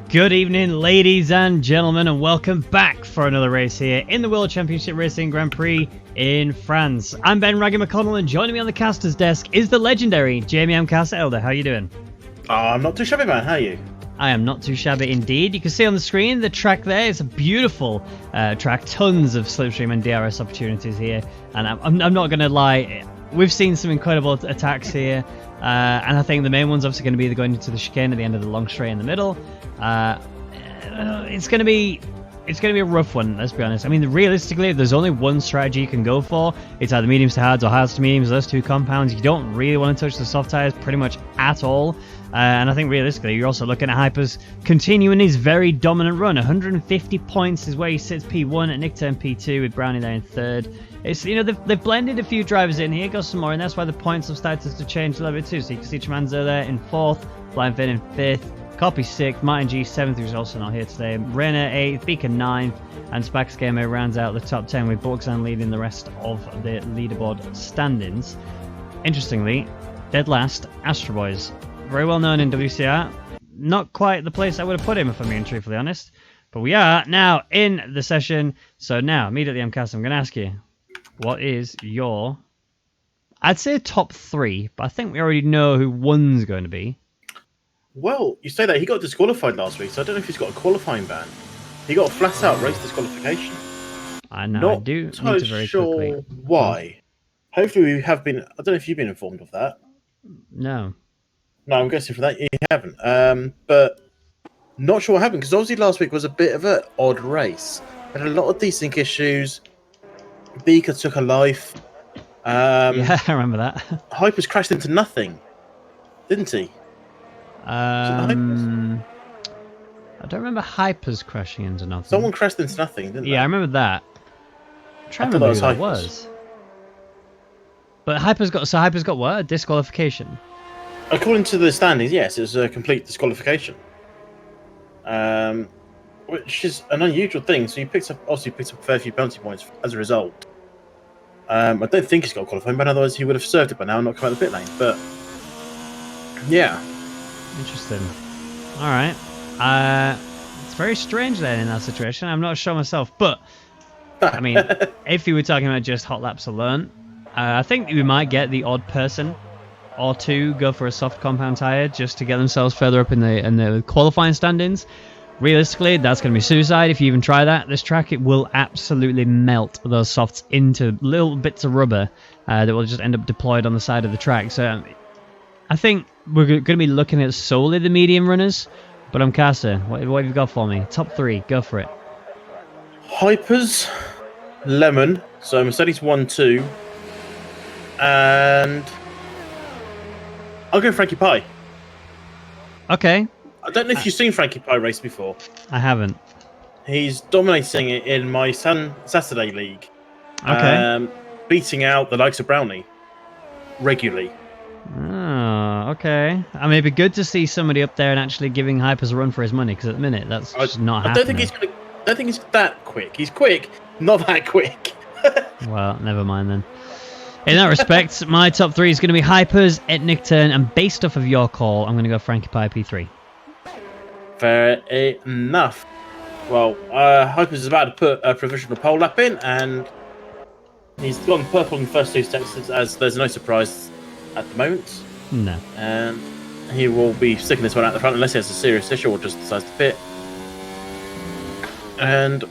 Good evening, ladies and gentlemen, and welcome back for another race here in the World Championship Racing Grand Prix in France. I'm Ben Raggy McConnell, and joining me on the caster's desk is the legendary Jamie M. Casa Elder. How are you doing? I'm not too shabby, man. How are you? I am not too shabby indeed. You can see on the screen the track there. It's a beautiful track. Tons of slipstream and DRS opportunities here. And I'm not going to lie, we've seen some incredible attacks here. And I think the main one's obviously going to be going into the chicane at the end of the long straight in the middle. It's going to be a rough one, let's be honest. I mean, realistically, if there's only one strategy you can go for, it's either mediums to hards or hards to mediums. Those two compounds, you don't really want to touch the soft tires pretty much at all. And I think realistically, you're also looking at Hypers continuing his very dominant run. 150 points is where he sits P1 at Nickturn P2 with Brownie there in third. It's, you know, they've blended a few drivers in here, got some more, and that's why the points have started to change a little bit too. So you can see Tremanzo there in fourth, Blind Finn in fifth, Copy 6th, Martin G 7th, who's also not here today, Renner 8th, Beacon 9th, and Spax Gamer rounds out the top 10 with Borkzan leading the rest of the leaderboard standings. Interestingly, dead last, Astro Boys. Very well known in WCR. Not quite the place I would have put him, if I'm being truthfully honest. But we are now in the session. So now, immediately I'm going to ask you, what is your... I'd say top 3, but I think we already know who one's going to be. Well, you say that he got disqualified last week, so I don't know if he's got a qualifying ban. He got a flat-out race disqualification. I know, Not I do. entirely Need to very sure quickly. why. Hopefully we have been... I don't know if you've been informed of that. No. No, I'm guessing for that you haven't. But not sure what happened, because obviously last week was a bit of an odd race. Had a lot of desync issues. Beaker took a life. Yeah, I remember that. Hypers crashed into nothing, didn't he? I don't remember Hypers crashing into nothing. Someone crashed into nothing, didn't they? Yeah, I remember that. I'm trying to remember who that was. But Hypers got what? A disqualification? According to the standings, yes, it was a complete disqualification. Which is an unusual thing. So he picked up a fair few penalty points as a result. I don't think he's got a qualifying ban, otherwise he would have served it by now and not come out of the pit lane. But yeah. Interesting. Alright. It's very strange then in that situation. I'm not sure myself, but I mean, if you were talking about just hot laps alone, I think we might get the odd person or two go for a soft compound tire just to get themselves further up in the qualifying standings. Realistically, that's going to be suicide if you even try that. This track, it will absolutely melt those softs into little bits of rubber that will just end up deployed on the side of the track. So I think we're going to be looking at solely the medium runners. But I'm Casa. What have you got for me? Top 3, go for it. Hypers, Lemon, so Mercedes 1-2, and I'll go Frankie Pie. Okay. I don't know if you've seen Frankie Pie race before. I haven't. He's dominating it in my Saturday League. Okay. Beating out the likes of Brownie regularly. Oh, okay. I mean, it'd be good to see somebody up there and actually giving Hypers a run for his money, because at the minute, that's just not happening. I don't think he's that quick. He's quick, not that quick. Well, never mind then. In that respect, my top 3 is going to be Hypers, at Nickturn, and based off of your call, I'm going to go Frankie Pie P3. Fair enough. Well, Hypers is about to put a provisional pole lap in, and he's gone purple in the first 2 sections, as there's no surprise at the moment. No. And he will be sticking this one out the front unless he has a serious issue or just decides to pit. And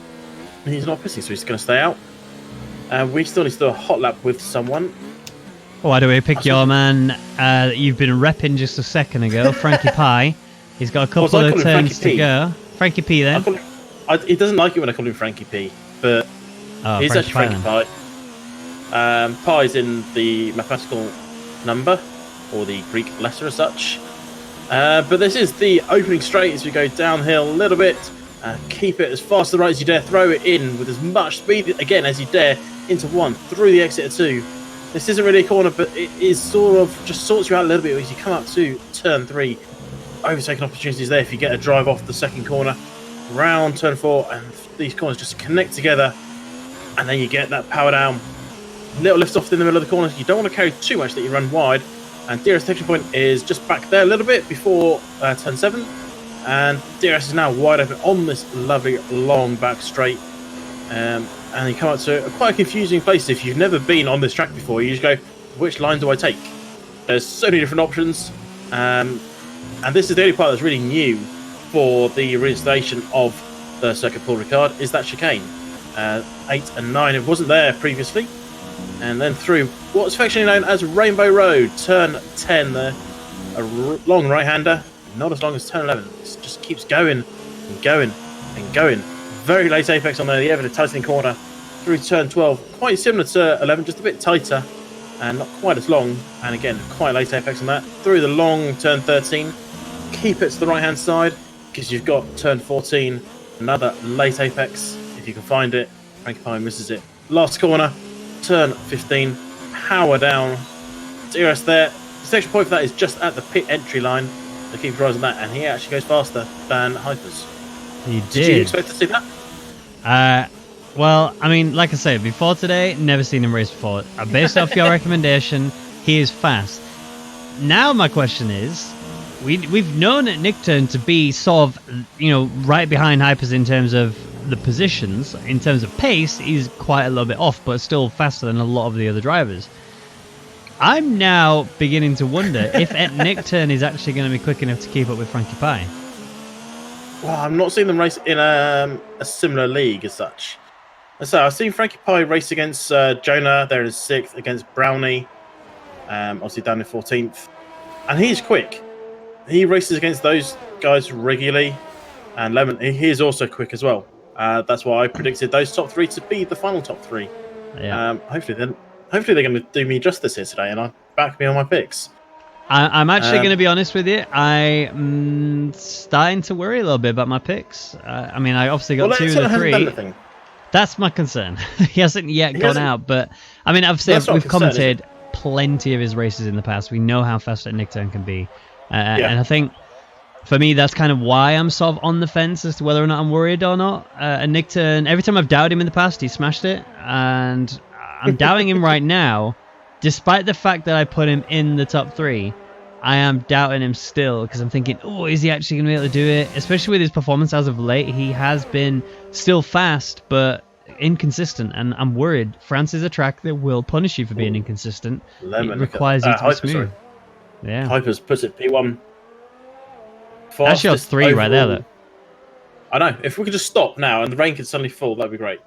he's not pissing, so he's going to stay out. And we still need to do a hot lap with someone. Why do we pick your man that you've been repping just a second ago, Frankie Pie? He's got a couple of turns to go. Frankie P then. He doesn't like it when I call him Frankie P, but he's actually Frankie Pie. Pie's in the mathematical number, or the Greek letter as such. But this is the opening straight as we go downhill a little bit. Keep it as fast to the right as you dare. Throw it in with as much speed again as you dare into 1 through the exit of 2. This isn't really a corner, but it is sort of just sorts you out a little bit as you come up to turn 3. Overtaking opportunities there if you get a drive off the second corner. Round turn 4, and these corners just connect together, and then you get that power down. Little lift off in the middle of the corners. You don't want to carry too much that you run wide. And Dearest Detection Point is just back there a little bit before turn 7. And DRS is now wide open on this lovely long back straight. And you come up to quite a confusing place. If you've never been on this track before, you just go, which line do I take? There's so many different options. And this is the only part that's really new for the reinstallation of the Circuit Paul Ricard, is that chicane. 8 and 9, it wasn't there previously. And then through what's affectionately known as Rainbow Road, turn 10 there. A long right-hander, not as long as turn 11. It just keeps going and going and going. Very late apex on there, the ever tightening corner. Through turn 12, quite similar to 11, just a bit tighter and not quite as long. And again, quite late apex on that. Through the long turn 13, keep it to the right-hand side because you've got turn 14, another late apex. If you can find it, Frankie Pie misses it. Last corner, turn 15, power down. DRS there. The section point for that is just at the pit entry line. So keep your eyes on that, and he actually goes faster than Hypers. He did. Did you expect to see that? Well, I mean, like I said, before today, never seen him race before. Based off your recommendation, he is fast. Now my question is, we've known Nickturn to be sort of, right behind Hypers in terms of the positions. In terms of pace, he's quite a little bit off, but still faster than a lot of the other drivers. I'm now beginning to wonder if Nickturn is actually going to be quick enough to keep up with Frankie Pie. Well, I'm not seeing them race in a similar league as such. So I've seen Frankie Pie race against Jonah there in 6th, against Brownie, obviously down in 14th. And he's quick. He races against those guys regularly. And Lemon, he is also quick as well. That's why I predicted those top 3 to be the final top 3. Yeah. Hopefully they're going to do me justice here today and back me on my picks. I'm actually going to be honest with you. I'm starting to worry a little bit about my picks. I mean, I obviously got 2 of the 3. That's my concern. He hasn't yet gone out, but I mean, obviously we've commented plenty of his races in the past. We know how fast that Nickturn can be, and I think for me that's kind of why I'm sort of on the fence as to whether or not I'm worried or not. And Nickturn, every time I've doubted him in the past, he smashed it, and I'm doubting him right now, despite the fact that I put him in the top 3. I am doubting him still because I'm thinking, oh, is he actually going to be able to do it? Especially with his performance as of late, he has been still fast but inconsistent, and I'm worried. France is a track that will punish you for being inconsistent. It requires you to be smooth. Yeah. Hypers puts it P1. That's your 3 overall. Right there, though. I know. If we could just stop now and the rain could suddenly fall, that'd be great.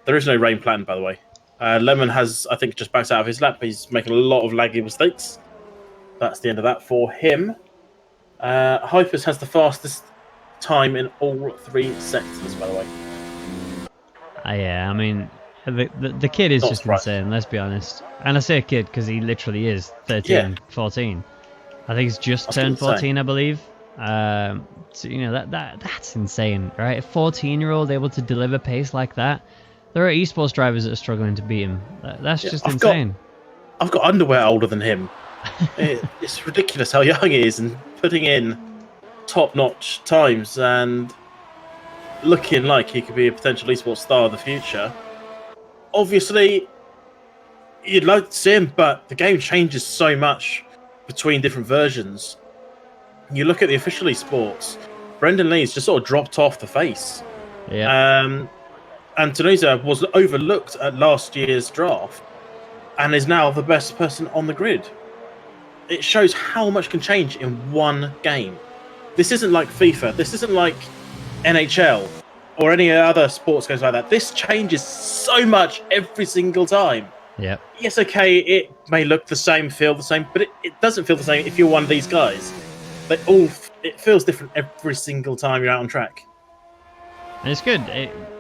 There is no rain planned, by the way. Lemon has, I think, just backed out of his lap. He's making a lot of laggy mistakes. That's the end of that for him. Hypers has the fastest time in all 3 sectors, by the way. Yeah, I mean, the kid is just insane, let's be honest. And I say a kid because he literally is 13, 14. I think he's just turned 14, I believe. So, that's insane, right? A 14-year-old able to deliver pace like that. There are esports drivers that are struggling to beat him. That's just insane. I've got underwear older than him. It's ridiculous how young he is and putting in top-notch times and looking like he could be a potential esports star of the future. Obviously, you'd like to see him, but the game changes so much between different versions. You look at the official esports, Brendan Lee's just sort of dropped off the face. Yeah. And Tunisia was overlooked at last year's draft and is now the best person on the grid. It shows how much can change in one game. This isn't like FIFA. This isn't like NHL or any other sports games like that. This changes so much every single time. Yep. Yes, okay, it may look the same, feel the same, but it doesn't feel the same if you're one of these guys. It feels different every single time you're out on track. And it's good,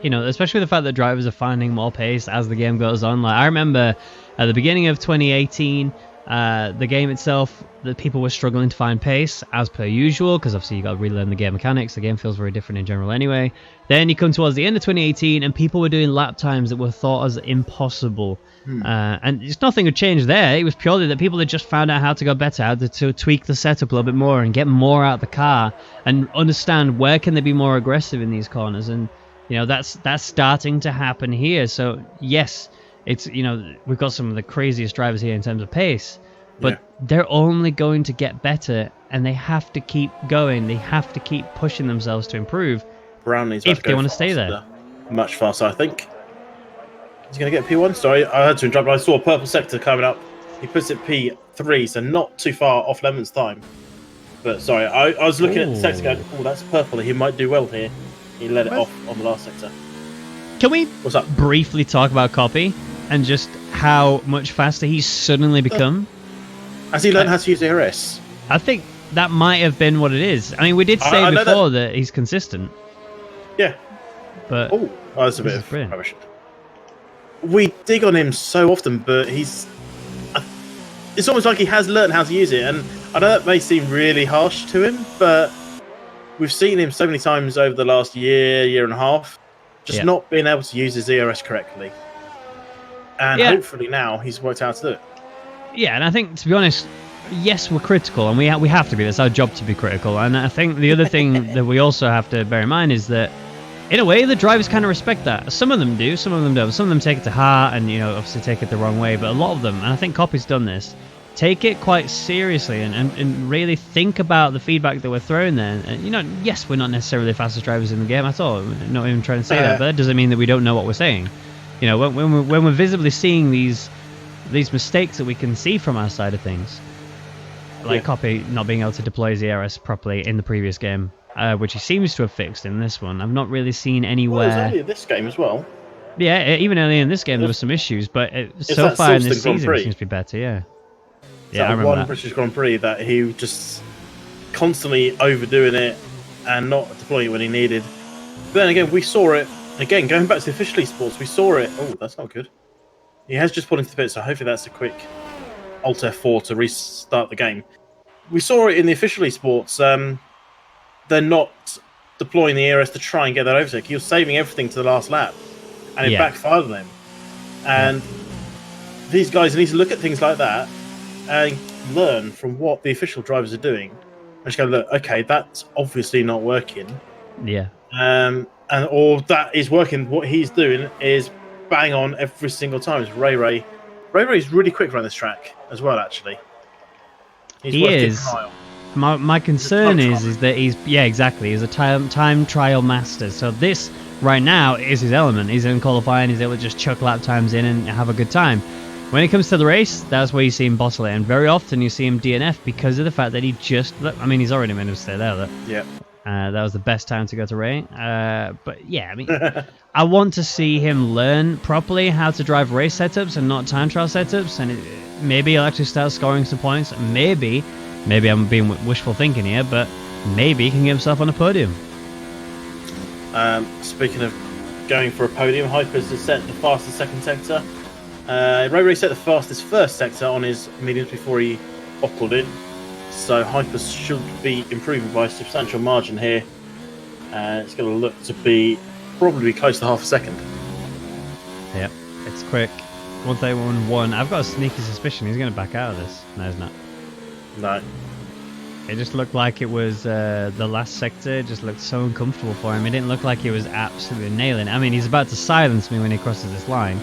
especially the fact that drivers are finding more pace as the game goes on. Like I remember at the beginning of 2018, the game itself, the people were struggling to find pace as per usual, because obviously you got to relearn the game mechanics. The game feels very different in general anyway. Then you come towards the end of 2018 and people were doing lap times that were thought as impossible. And just nothing had changed there. It was purely that people had just found out how to go better, how to tweak the setup a little bit more and get more out of the car and understand where can they be more aggressive in these corners. And that's starting to happen here. So yes, it's we've got some of the craziest drivers here in terms of pace, but they're only going to get better and they have to keep going. They have to keep pushing themselves to improve Brownlee's if they want to stay there. Much faster, I think. Is he going to get P1? Sorry, I had to interrupt. I saw a purple sector coming up. He puts it P3, so not too far off Lemon's time. But sorry, I was looking at the sector going, oh, that's purple. He might do well here. He let it off on the last sector. Can we briefly talk about Copy and just how much faster he's suddenly become? Has he learned how to use ARS? I think that might have been what it is. I mean, we did say before that he's consistent. Yeah. But that's a bit of rubbish. We dig on him so often, but it's almost like he has learned how to use it. And I know that may seem really harsh to him, but we've seen him so many times over the last year and a half, just not being able to use his ERS correctly. And hopefully now he's worked out how to do it. Yeah, and I think, to be honest, yes, we're critical, and we have to be. That's our job to be critical. And I think the other thing that we also have to bear in mind is that, in a way, the drivers kind of respect that. Some of them do, some of them don't. Some of them take it to heart and, obviously take it the wrong way. But a lot of them, and I think Copy's done this, take it quite seriously and really think about the feedback that we're throwing there. And, yes, we're not necessarily the fastest drivers in the game at all. We're not even trying to say that, but that doesn't mean that we don't know what we're saying. When we're visibly seeing these mistakes that we can see from our side of things, like Copy not being able to deploy his ERS properly in the previous game, which he seems to have fixed in this one. I've not really seen anywhere. Well, it was earlier this game as well. Yeah, even earlier in this game there were some issues, but so far in this season it seems to be better. Yeah, I remember that. British Grand Prix that he was just constantly overdoing it and not deploying it when he needed. But then again, we saw it again going back to the official esports. We saw it. Oh, that's not good. He has just pulled into the pit, so hopefully that's a quick Alt F4 to restart the game. We saw it in the official esports. They're not deploying the ERS to try and get that overtake. He was saving everything to the last lap, and it backfired on them. And these guys need to look at things like that and learn from what the official drivers are doing. And just go, look, okay, that's obviously not working. Yeah. Or that is working. What he's doing is bang on every single time. It's Ray Ray. Ray Ray's really quick around this track as well, actually. He is. My concern is that he's he's a time trial master. So this right now is his element. He's in qualifying, he's able to just chuck lap times in and have a good time. When it comes to the race, that's where you see him bottle it, and very often you see him DNF because of the fact that he he's already made a mistake there. That was the best time to go to Ray. But yeah, I mean, I want to see him learn properly how to drive race setups and not time trial setups, and maybe he'll actually start scoring some points. Maybe I'm being wishful thinking here, but maybe he can get himself on a podium. Speaking of going for a podium, Hypers has set the fastest second sector. Ray Ray set the fastest first sector on his mediums before he buckled in. So Hypers should be improving by a substantial margin here. It's going to look to be probably close to half a second. Yep, it's quick. 131.1. I've got a sneaky suspicion he's going to back out of this. No, he's not. No. It just looked like it was the last sector. It just looked so uncomfortable for him. It didn't look like he was absolutely nailing it. I mean, he's about to silence me when he crosses this line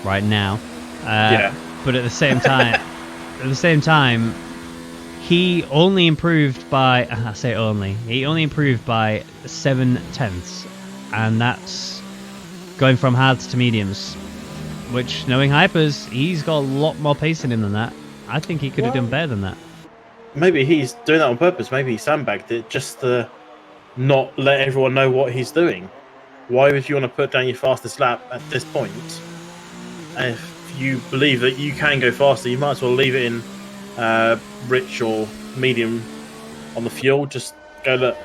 right now. But at the same time, he only improved by, he only improved by 7/10, and that's going from hards to mediums, which, knowing Hypers, he's got a lot more pace in him than that. I think he could have done better than that. Maybe he's doing that on purpose. Maybe he sandbagged it just to not let everyone know what he's doing. Why would you want to put down your fastest lap at this point? And if you believe that you can go faster, you might as well leave it in rich or medium on the fuel. Just go, look,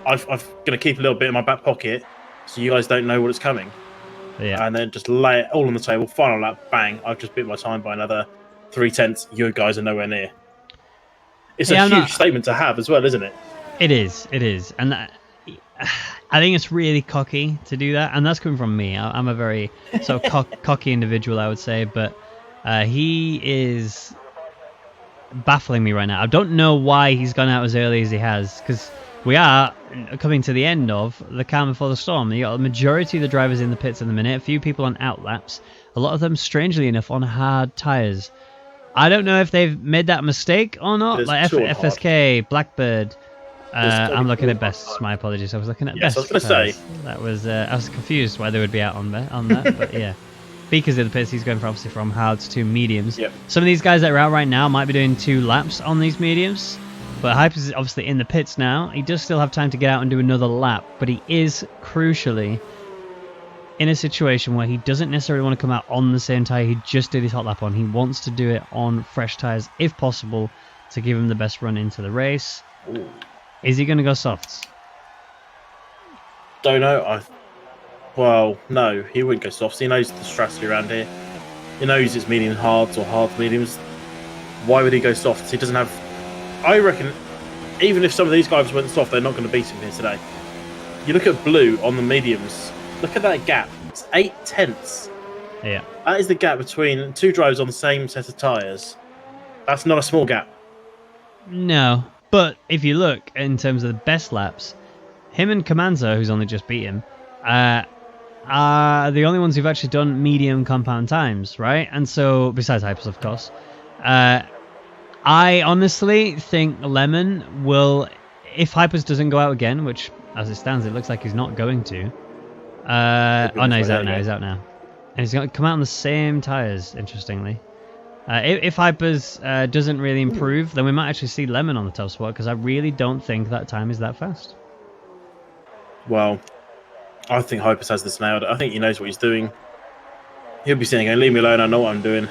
I'm going to keep a little bit in my back pocket so you guys don't know what it's coming. Yeah. And then just lay it all on the table. Final lap, bang, I've just bit my time by another 0.3. You guys are nowhere near. It's a huge statement to have as well, isn't it? It is. And I think it's really cocky to do that. And that's coming from me. I'm a very sort of cocky individual, I would say. But he is baffling me right now. I don't know why he's gone out as early as he has, because we are coming to the end of the calm before the storm. You got the majority of the drivers in the pits in the minute, a few people on outlaps, a lot of them, strangely enough, on hard tyres. I don't know if they've made that mistake or not. Like FSK, Blackbird. I'm looking at bests. My apologies. I was looking at bests. I was going to say that was. I was confused why they would be out on that, but yeah. Beaker's in the pits. He's going obviously from hards to mediums. Yep. Some of these guys that are out right now might be doing 2 laps on these mediums, but Hypers is obviously in the pits now. He does still have time to get out and do another lap, but he is crucially in a situation where he doesn't necessarily want to come out on the same tyre he just did his hot lap on. He wants to do it on fresh tyres if possible to give him the best run into the race. Ooh. Is he going to go softs? Don't know. Well, no, he wouldn't go softs. He knows the strategy around here. He knows it's medium hards or hard mediums. Why would he go softs? He doesn't have... I reckon even if some of these guys went soft, they're not going to beat him here today. You look at Blue on the mediums. Look at that gap. It's 8/10. Yeah. That is the gap between 2 drivers on the same set of tyres. That's not a small gap. No. But if you look in terms of the best laps, him and Comanzo, who's only just beat him, are the only ones who've actually done medium compound times, right? And so, besides Hypers, of course. I honestly think Lemon will, if Hypers doesn't go out again, which as it stands, it looks like he's not going to. Oh no, he's out now. He's out now, and he's going to come out on the same tires. Interestingly, if Hypers doesn't really improve, then we might actually see Lemon on the top spot because I really don't think that time is that fast. Well, I think Hypers has this nailed. I think he knows what he's doing. He'll be saying, "Leave me alone. I know what I'm doing."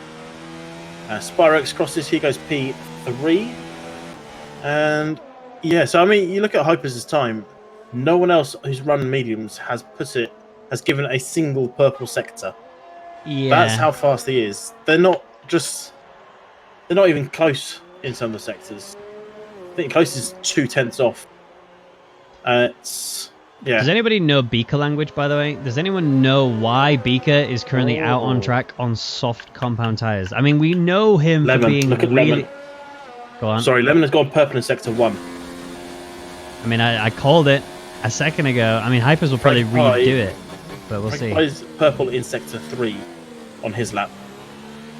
Spyrex crosses. Here goes P3, and yeah. So I mean, you look at Hypers' time. No one else who's run mediums has given a single purple sector. Yeah, that's how fast he is. They're not even close in some of the sectors. I think close is 2/10 off. Yeah. Does anybody know Beaker language, by the way? Does anyone know why Beaker is currently out on track on soft compound tires? I mean, we know him for being look at really... Lemon. Go on. Sorry, Lemon has gone purple in sector 1. I mean, I called it a second ago. I mean, Hypers will probably redo it, but we'll see. He's purple in sector 3 on his lap.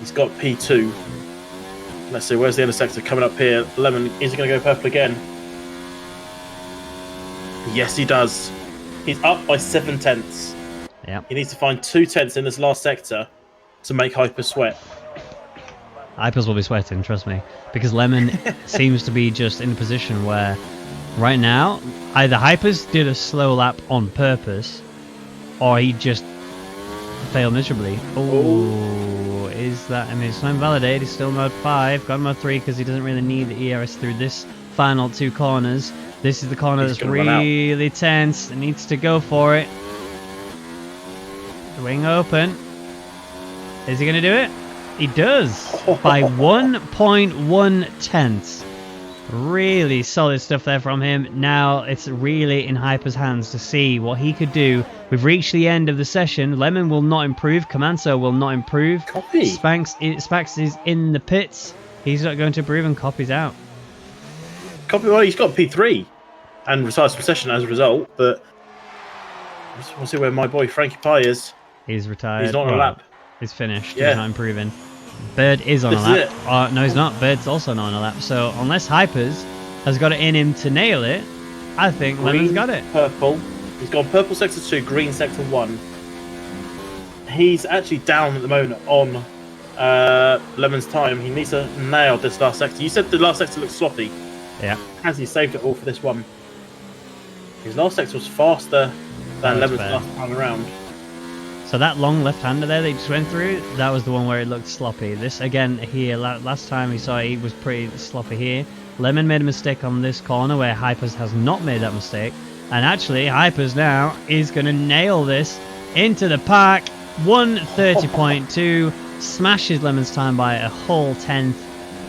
He's got P2. Let's see, where's the other sector coming up here? Lemon, is he going to go purple again? Yes, he does. He's up by 7/10. Yeah. He needs to find 2/10 in this last sector to make Hyper sweat. Hypers will be sweating, trust me, because Lemon seems to be just in a position where right now either Hypers did a slow lap on purpose or he just failed miserably. Oh, is that... I mean, it's not invalidated. He's still mode 5. Got mode 3 because he doesn't really need the ERS through this final 2 corners. This is the corner that's really tense. It needs to go for it. The wing open. Is he going to do it? He does. By 1.1 Really solid stuff there from him. Now it's really in Hyper's hands to see what he could do. We've reached the end of the session. Lemon will not improve. Comanzo will not improve. Copy. Spax is in the pits. He's not going to improve, and Copy's out. Copy, well, he's got P3 and retires from session as a result, but we'll see where my boy Frankie Pie is. He's retired. He's not on a lap. He's finished. Yeah. He's not improving. Bird is on a lap. No, he's not. Bird's also not on a lap. So unless Hypers has got it in him to nail it, I think Lemon's got it. Purple. He's gone purple sector 2, green sector 1. He's actually down at the moment on Lemon's time. He needs to nail this last sector. You said the last sector looks sloppy. Yeah. Has he saved it all for this one? His last sector was faster than Lemon's last time around. So that long left-hander there that he just went through, that was the one where it looked sloppy. This, again, here, last time we saw it, he was pretty sloppy here. Lemon made a mistake on this corner where Hypers has not made that mistake. And actually, Hypers now is going to nail this into the park. 1:30.2, smashes Lemon's time by a whole 10th.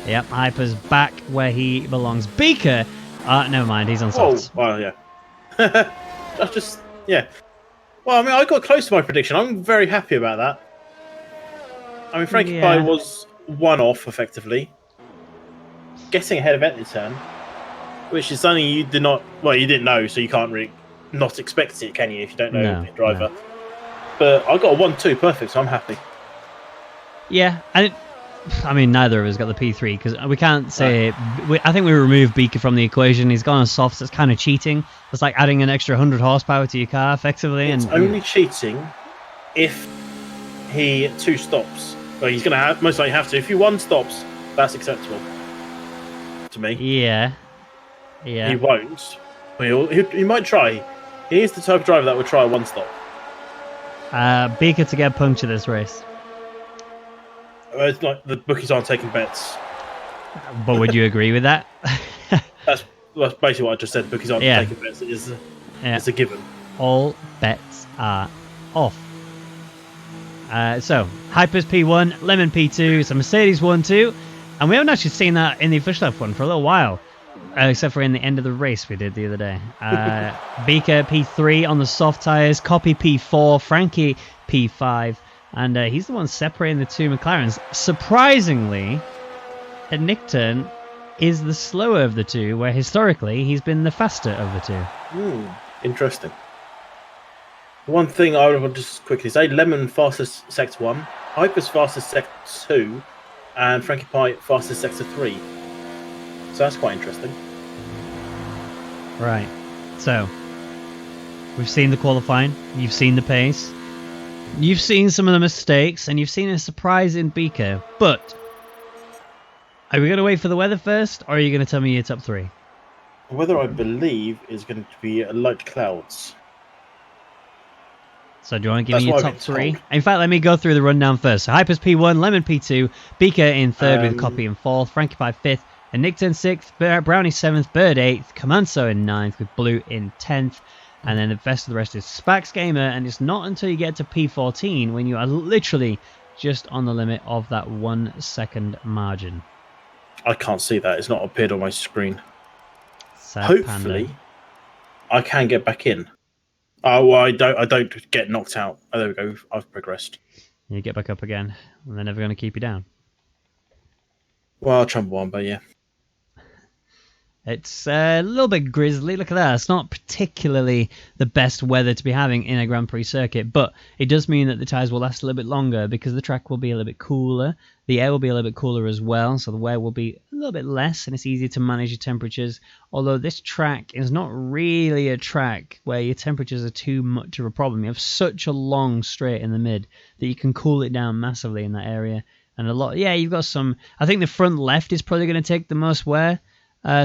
Yep, Hyper's back where he belongs. Beaker! Never mind, he's on softs. Oh, well, yeah. That's just, yeah. Well, I mean, I got close to my prediction. I'm very happy about that. I mean, Frankie Pie was one off, effectively. Getting ahead of Etniturn, which is something you did not... Well, you didn't know, so you can't really not expect it, can you, if you don't know the driver. No. But I got a 1-2 perfect, so I'm happy. Yeah, and I mean, neither of us got the P3 because we can't say. I think we removed Beaker from the equation. He's gone on softs. That's kind of cheating. It's like adding an extra 100 horsepower to your car, effectively. It's only cheating if he 2 stops. Well, he's going to most likely have to. If he 1 stops, that's acceptable to me. Yeah. He won't. But he might try. He is the type of driver that would try a 1 stop. Beaker to get puncture this race. It's like the bookies aren't taking bets. But would you agree with that? That's basically what I just said. Bookies aren't taking bets. It's a given. All bets are off. So, Hypers P1, Lemon P2, so Mercedes 1-2. And we haven't actually seen that in the official F1 for a little while. Except for in the end of the race we did the other day. Beaker P3 on the soft tyres. Copy P4. Frankie P5. And he's the one separating the 2 McLarens. Surprisingly, Nickton is the slower of the 2, where historically he's been the faster of the 2. Interesting. One thing I would just quickly say, Lemon fastest Sector 1, Hyper's fastest Sector 2, and Frankie Pie fastest Sector 3. So that's quite interesting. Right. So, we've seen the qualifying, you've seen the pace, you've seen some of the mistakes, and you've seen a surprise in Beaker. But, are we going to wait for the weather first, or are you going to tell me your top 3? The weather, I believe, is going to be light clouds. So do you want to give me your top 3? In fact, let me go through the rundown first. So Hypers P1, Lemon P2, Beaker in 3rd with Copy in 4th, Frankie Pie 5th, and Nickton 6th, Brownie 7th, Bird 8th, Comanso in 9th with Blue in 10th. And then the best of the rest is Spax Gamer, and it's not until you get to P14 when you are literally just on the limit of that 1 second margin. I can't see that. It's not appeared on my screen. Sad Hopefully, panda. I can get back in. Oh, well, I don't get knocked out. Oh, there we go. I've progressed. You get back up again, and they're never going to keep you down. Well, I'll try one, but yeah. It's a little bit grisly. Look at that. It's not particularly the best weather to be having in a Grand Prix circuit, but it does mean that the tyres will last a little bit longer because the track will be a little bit cooler. The air will be a little bit cooler as well, so the wear will be a little bit less, and it's easier to manage your temperatures. Although this track is not really a track where your temperatures are too much of a problem. You have such a long straight in the mid that you can cool it down massively in that area. And a lot, you've got some. I think the front left is probably going to take the most wear.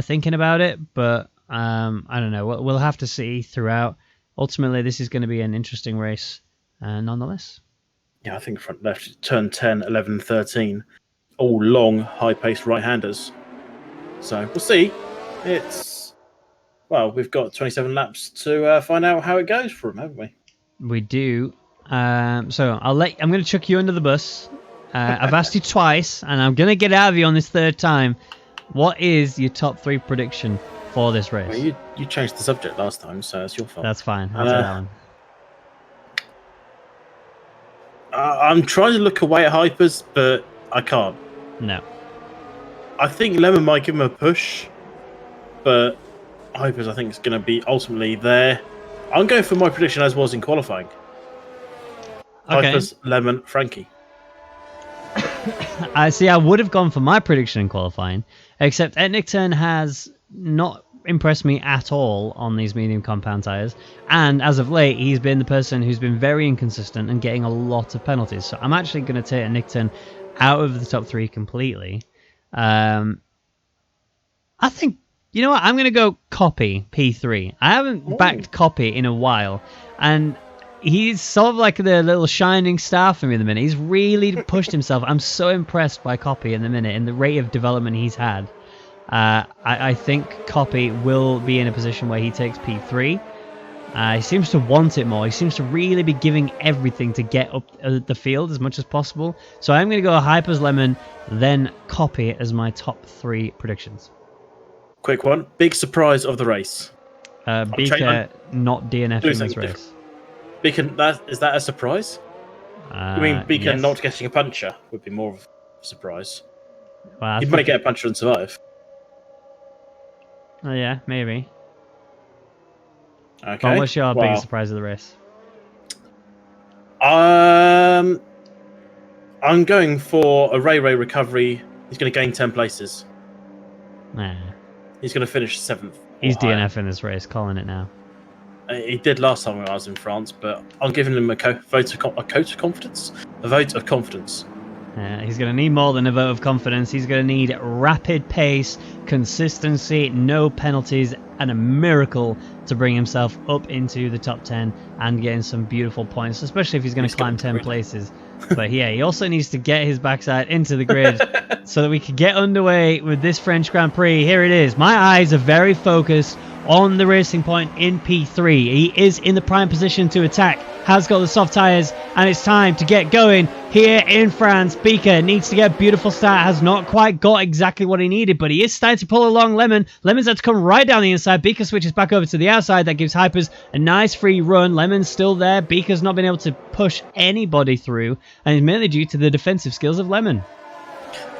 Thinking about it, but I don't know. We'll have to see throughout. Ultimately, this is going to be an interesting race, nonetheless. Yeah, I think front left, turn 10, 11, 13, all long, high-paced right-handers. So we'll see. We've got 27 laps to find out how it goes for them, haven't we? We do. So I'm going to chuck you under the bus. I've asked you twice, and I'm going to get out of you on this 3rd time. What is your top 3 prediction for this race? Well, you changed the subject last time, so it's your fault. That's fine. I'll take that one. I'm trying to look away at Hypers, but I can't. No. I think Lemon might give him a push, but Hypers, I think, is going to be ultimately there. I'm going for my prediction as was in qualifying. Okay. Hypers, Lemon, Frankie. I would have gone for my prediction in qualifying, except Nickton has not impressed me at all on these medium compound tyres, and as of late he's been the person who's been very inconsistent and getting a lot of penalties. So I'm actually going to take Nickton out of the top 3 completely. I think, you know what, I'm going to go Copy P3. I haven't backed Copy in a while, and he's sort of like the little shining star for me in the minute. He's really pushed himself. I'm so impressed by Copy in the minute and the rate of development he's had. I think Copy will be in a position where he takes P3. He seems to want it more. He seems to really be giving everything to get up the field as much as possible. So I'm going to go Hypers, Lemon, then Copy as my top 3 predictions. Quick one. Big surprise of the race. Beaker not DNFing this race. Beaker, is that a surprise? I mean, Beaker not getting a puncher would be more of a surprise. Well, he might get a puncher and survive. Oh yeah, maybe. Okay. Well, what's your biggest surprise of the race? I I'm going for a Ray recovery. He's going to gain 10 places. Nah. He's going to finish 7th. He's DNF in this race, calling it now. He did last time when I was in France, but I'm giving him a vote of confidence. A vote of confidence. He's going to need more than a vote of confidence. He's going to need rapid pace, consistency, no penalties, and a miracle to bring himself up into the top 10 and getting some beautiful points, especially if he's going to climb 10 places. But yeah, he also needs to get his backside into the grid so that we can get underway with this French Grand Prix. Here it is. My eyes are very focused on the Racing Point in P3. He is in the prime position to attack, has got the soft tyres, and it's time to get going here in France. Beaker needs to get a beautiful start, has not quite got exactly what he needed, but he is starting to pull along Lemon. Lemon's had to come right down the inside. Beaker switches back over to the outside. That gives Hypers a nice free run. Lemon's still there. Beaker's not been able to push anybody through, and it's mainly due to the defensive skills of Lemon.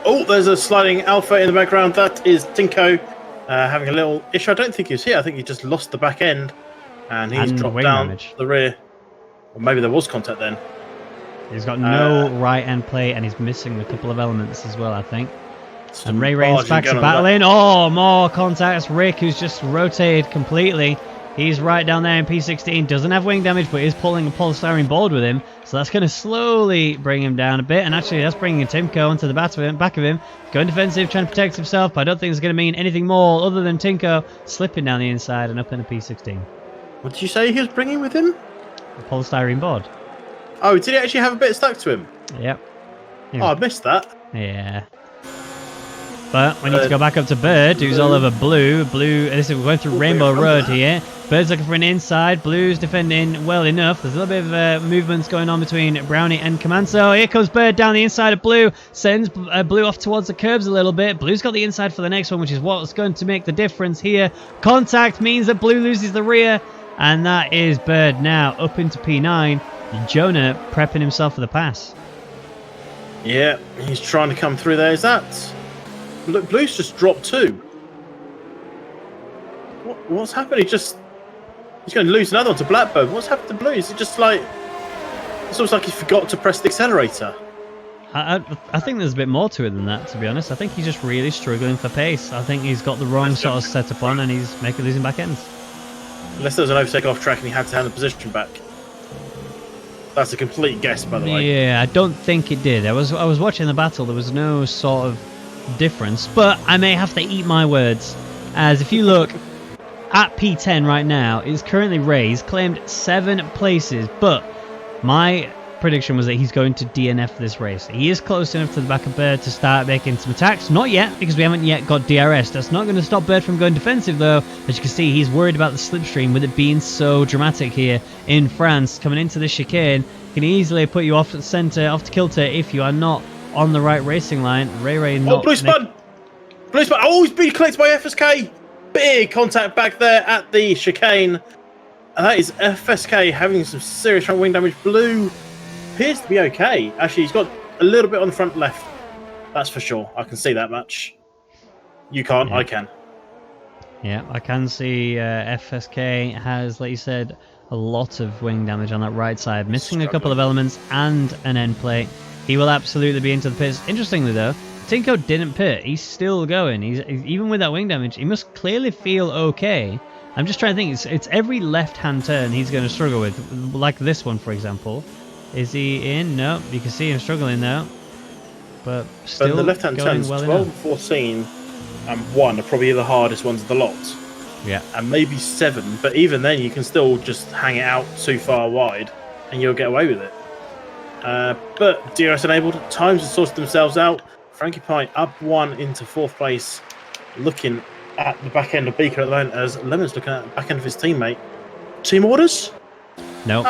Oh, there's a sliding Alpha in the background. That is Tinko having a little issue. I don't think he was here. I think he just lost the back end, and he's dropped down the rear. Or maybe there was contact then. He's got no right end plate, and he's missing a couple of elements as well, I think. And Ray and Spax are battling. Oh, more contacts. Rick, who's just rotated completely. He's right down there in P16. Doesn't have wing damage, but is pulling a polystyrene board with him. So that's going to slowly bring him down a bit. And actually, that's bringing Timko onto the back of him. Going defensive, trying to protect himself. But I don't think it's going to mean anything more other than Tinko slipping down the inside and up in the P16. What did you say he was bringing with him? A polystyrene board. Oh, did he actually have a bit stuck to him? Yep. Oh, I missed that. Yeah. But we need to go back up to Bird, who's all over Blue. We're going through Rainbow Road here. Bird's looking for an inside. Blue's defending well enough. There's a little bit of movements going on between Brownie and Comanso. Here comes Bird down the inside of Blue. Sends Blue off towards the curbs a little bit. Blue's got the inside for the next one, which is what's going to make the difference here. Contact means that Blue loses the rear. And that is Bird now up into P9. Jonah prepping himself for the pass. Yeah, he's trying to come through there. Is that... Look, Blue's just dropped too. What's happened? He's going to lose another one to Blackbird. What's happened to Blue? Is it just like... It's almost like he forgot to press the accelerator. I think there's a bit more to it than that, to be honest. I think he's just really struggling for pace. I think he's got the wrong sort of setup on, and he's losing back ends. Unless there was an overtake off track and he had to hand the position back. That's a complete guess, by the way. Yeah, I don't think it did. I was watching the battle. There was no sort of difference, but I may have to eat my words, as if you look at P10 right now, it's currently Ray's claimed 7 places, but my prediction was that he's going to DNF this race. He is close enough to the back of Bird to start making some attacks. Not yet, because we haven't yet got DRS. That's not going to stop Bird from going defensive, though. As you can see, he's worried about the slipstream with it being so dramatic here in France. Coming into the chicane can easily put you off centre, off to kilter if you are not on the right racing line. Ray not... Oh, Blue spun! Blue spun! Oh, he's been collected by FSK! Big contact back there at the chicane. And that is FSK having some serious front wing damage. Blue appears to be okay. Actually, he's got a little bit on the front left. That's for sure. I can see that much. You can't, yeah. I can. Yeah, I can see FSK has, like you said, a lot of wing damage on that right side. Missing a couple of elements and an end plate. He will absolutely be into the pits. Interestingly, though, Tinko didn't pit. He's still going. He's even with that wing damage, he must clearly feel okay. I'm just trying to think. It's every left-hand turn he's going to struggle with, like this one, for example. Is he in? No. You can see him struggling now. But still the left-hand turns, well 12, 14, and 1 are probably the hardest ones of the lot. Yeah. And maybe 7, but even then you can still just hang it out too far wide, and you'll get away with it. But DRS enabled, times have sorted themselves out. Frankie Pie up 1 into 4th place, looking at the back end of Beaker at the moment as Lemon's looking at the back end of his teammate. Team orders? Nope.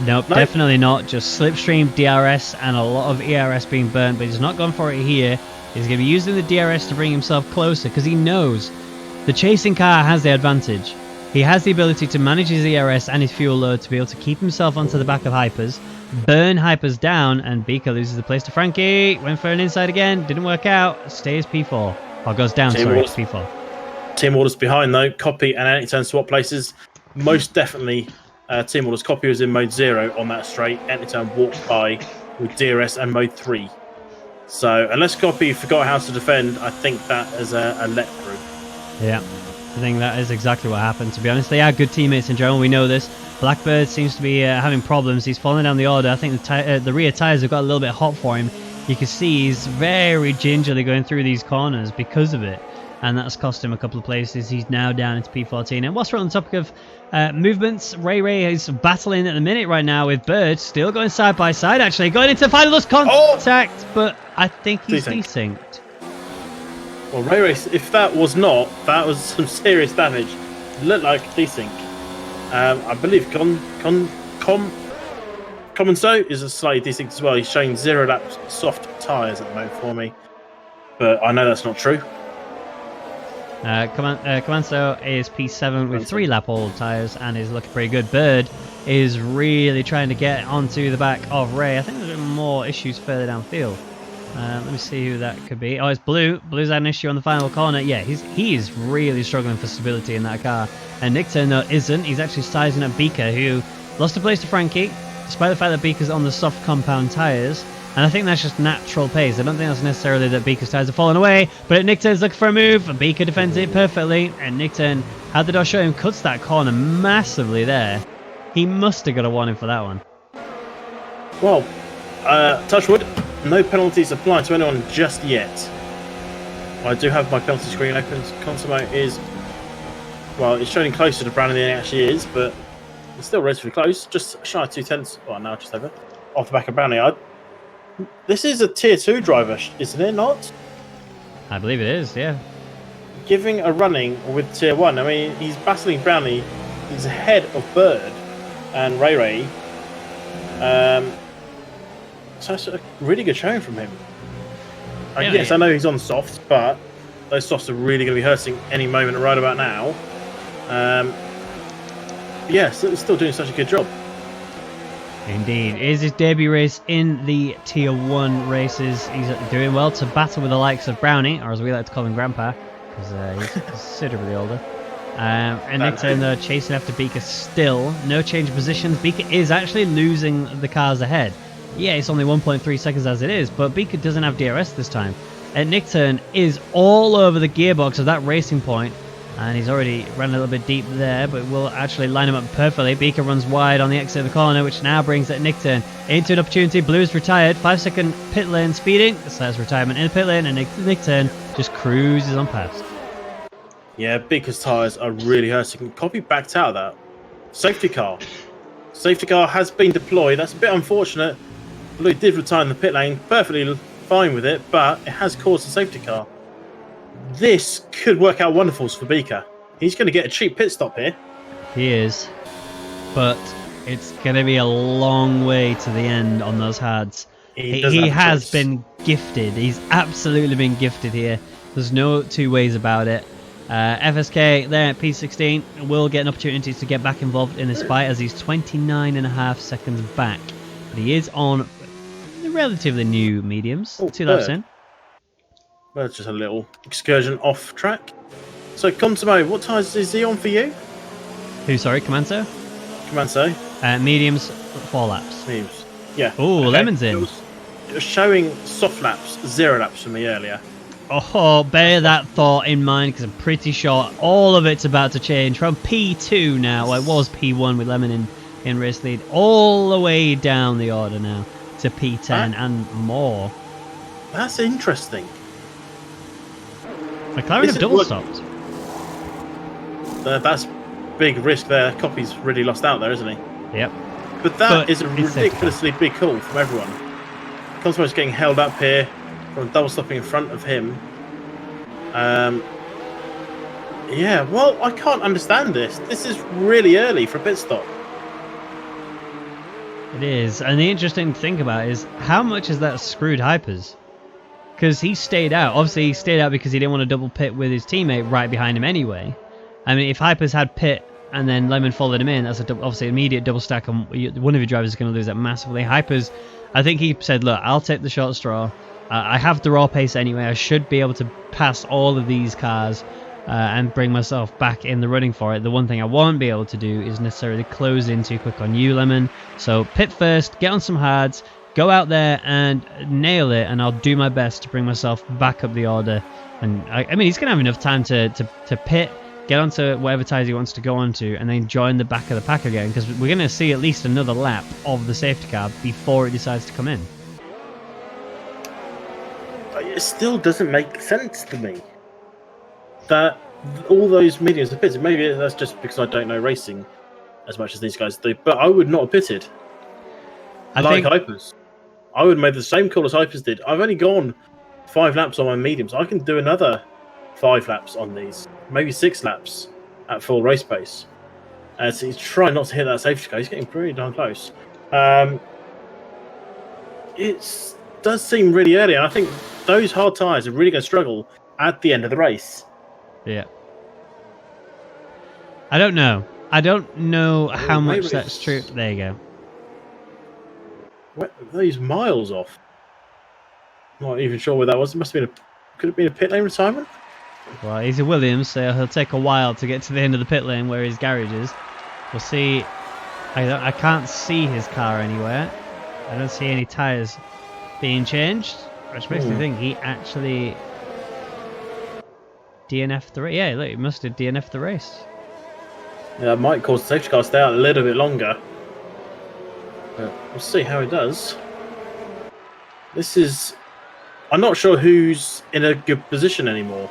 Nope, definitely not. Just slipstream, DRS, and a lot of ERS being burnt, but he's not gone for it here. He's going to be using the DRS to bring himself closer because he knows the chasing car has the advantage. He has the ability to manage his ERS and his fuel load to be able to keep himself onto the back of Hypers, burn Hypers down, and Beaker loses the place to Frankie. Went for an inside again, didn't work out, stays P4. Or goes down, P4. Team orders behind, though. Copy and Anti-Turn swap places. Most definitely, Team orders. Copy was in mode 0 on that straight. Anti-Turn walked by with DRS and Mode 3. So unless Copy forgot how to defend, I think that is a let through. Yeah, I think that is exactly what happened, to be honest. They are good teammates in general, we know this. Blackbird seems to be having problems. He's falling down the order. I think the rear tyres have got a little bit hot for him. You can see he's very gingerly going through these corners because of it. And that's cost him a couple of places. He's now down into P14. And whilst we're on the topic of movements, Ray is battling at the minute right now with Bird. Still going side by side, actually. Going into final contact, but I think he's desynced. Well, Ray, if that was not, that was some serious damage. It looked like desync. I believe Comenso is a slightly desynced as well. He's showing 0 lap soft tyres at the moment for me. But I know that's not true. Comenso is P7 with 3 lap old tyres and is looking pretty good. Bird is really trying to get onto the back of Ray. I think there's more issues further downfield. Let me see who that could be. Oh, it's Blue. Blue's had an issue on the final corner. Yeah, he is really struggling for stability in that car. And Nick Turner isn't. He's actually sizing up Beaker, who lost a place to Frankie, despite the fact that Beaker's on the soft compound tyres. And I think that's just natural pace. I don't think that's necessarily that Beaker's tyres are falling away. But Nick Turn's looking for a move. And Beaker defends it perfectly. And Nick Turn, had the door show him, cuts that corner massively there. He must have got a warning for that one. Well, touch wood. No penalties applied to anyone just yet. I do have my penalty screen open. Consumo is, well, it's showing closer to Brownie than it actually is, but it's still relatively close. Just shy of 2/10. Well, now just over. Off the back of Brownie. This is a tier 2 driver, isn't it not? I believe it is, yeah. Giving a running with tier 1. I mean, he's battling Brownie. He's ahead of Bird and Ray. So that's a really good showing from him. Yes, I know he's on softs, but those softs are really going to be hurting any moment right about now. Yes, it's still doing such a good job. Indeed. It is his debut race in the Tier 1 races. He's doing well to battle with the likes of Brownie, or as we like to call him, Grandpa, because he's considerably older. And Nick Turner chasing after Beaker still. No change of positions. Beaker is actually losing the cars ahead. Yeah, it's only 1.3 seconds as it is, but Beaker doesn't have DRS this time. And Nick Turn is all over the gearbox of that racing point. And he's already ran a little bit deep there, but will actually line him up perfectly. Beaker runs wide on the exit of the corner, which now brings that Nick Turn into an opportunity. Blue's retired. 5-second pit lane speeding. So that's retirement in the pit lane, and Nick Turn just cruises on past. Yeah, Beaker's tyres are really hurting. Copy backed out of that. Safety car. Safety car has been deployed. That's a bit unfortunate. Blue did retire in the pit lane. Perfectly fine with it, but it has caused a safety car. This could work out wonderfuls for Beaker. He's going to get a cheap pit stop here. He is. But it's going to be a long way to the end on those hards. He has been gifted. He's absolutely been gifted here. There's no two ways about it. FSK there at P16 will get an opportunity to get back involved in this fight as he's 29.5 seconds back. But he is on the relatively new mediums. 2 laps in. Well, it's just a little excursion off track. So, Consumo, what tyres is he on for you? Who, sorry, Comenso? Comenso. Mediums, 4 laps. Mediums. Yeah. Oh, okay. Lemon's in. It was showing soft laps, 0 laps for me earlier. Oh, bear that thought in mind, because I'm pretty sure all of it's about to change from P2 now. Well, it was P1 with Lemon in race lead, all the way down the order now to P10 and more. That's interesting. McLaren have double stopped. That's big risk there. Copy's really lost out there, isn't he? Yep. But that is a ridiculously big call from everyone. Consumo's getting held up here from double stopping in front of him. Yeah, well, I can't understand this. This is really early for a pit stop. It is. And the interesting thing to think about is how much is that screwed Hypers? Because he stayed out. Obviously, he stayed out because he didn't want to double pit with his teammate right behind him anyway. I mean, if Hypers had pit and then Lemon followed him in, that's obviously immediate double stack, and one of your drivers is going to lose that massively. Hypers, I think he said, look, I'll take the short straw. I have the raw pace anyway. I should be able to pass all of these cars and bring myself back in the running for it. The one thing I won't be able to do is necessarily close in too quick on you, Lemon. So pit first, get on some hards, go out there and nail it, and I'll do my best to bring myself back up the order. And I mean, he's going to have enough time to pit, get onto whatever tyres he wants to go onto, and then join the back of the pack again, because we're going to see at least another lap of the safety car before it decides to come in. It still doesn't make sense to me that all those mediums are pitted. Maybe that's just because I don't know racing as much as these guys do, but I would not have pitted. I think Hypers. I would have made the same call as Hypers did. I've only gone 5 laps on my mediums. I can do another 5 laps on these, maybe 6 laps at full race pace. So he's trying not to hit that safety car. He's getting pretty darn close. It does seem really early, and I think those hard tyres are really going to struggle at the end of the race. Yeah. I don't know. I don't know how much that's true. There you go. What, those miles off. Not even sure where that was. It must have been could it have been a pit lane retirement? Well, he's a Williams, so he'll take a while to get to the end of the pit lane where his garage is. We'll see. I can't see his car anywhere. I don't see any tyres being changed, which makes me think he actually DNF'd the race. Yeah, look, he must have DNF'd the race. Yeah, that might cause the safety car to stay out a little bit longer. But we'll see how it does. This is... I'm not sure who's in a good position anymore.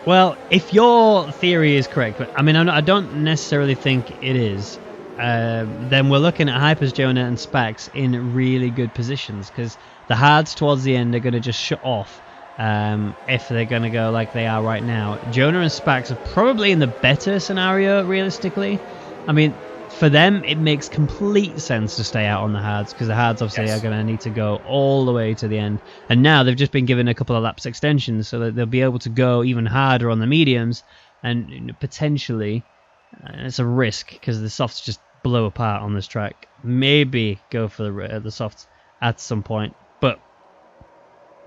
Well, if your theory is correct, but I mean, I don't necessarily think it is, then we're looking at Hypers, Jonah, and Spax in really good positions, because the hards towards the end are going to just shut off if they're going to go like they are right now. Jonah and Spax are probably in the better scenario, realistically. I mean, for them, it makes complete sense to stay out on the hards, because the hards obviously are going to need to go all the way to the end. And now they've just been given a couple of laps extensions, so that they'll be able to go even harder on the mediums, and potentially, it's a risk, because the softs just blow apart on this track. Maybe go for the softs at some point. But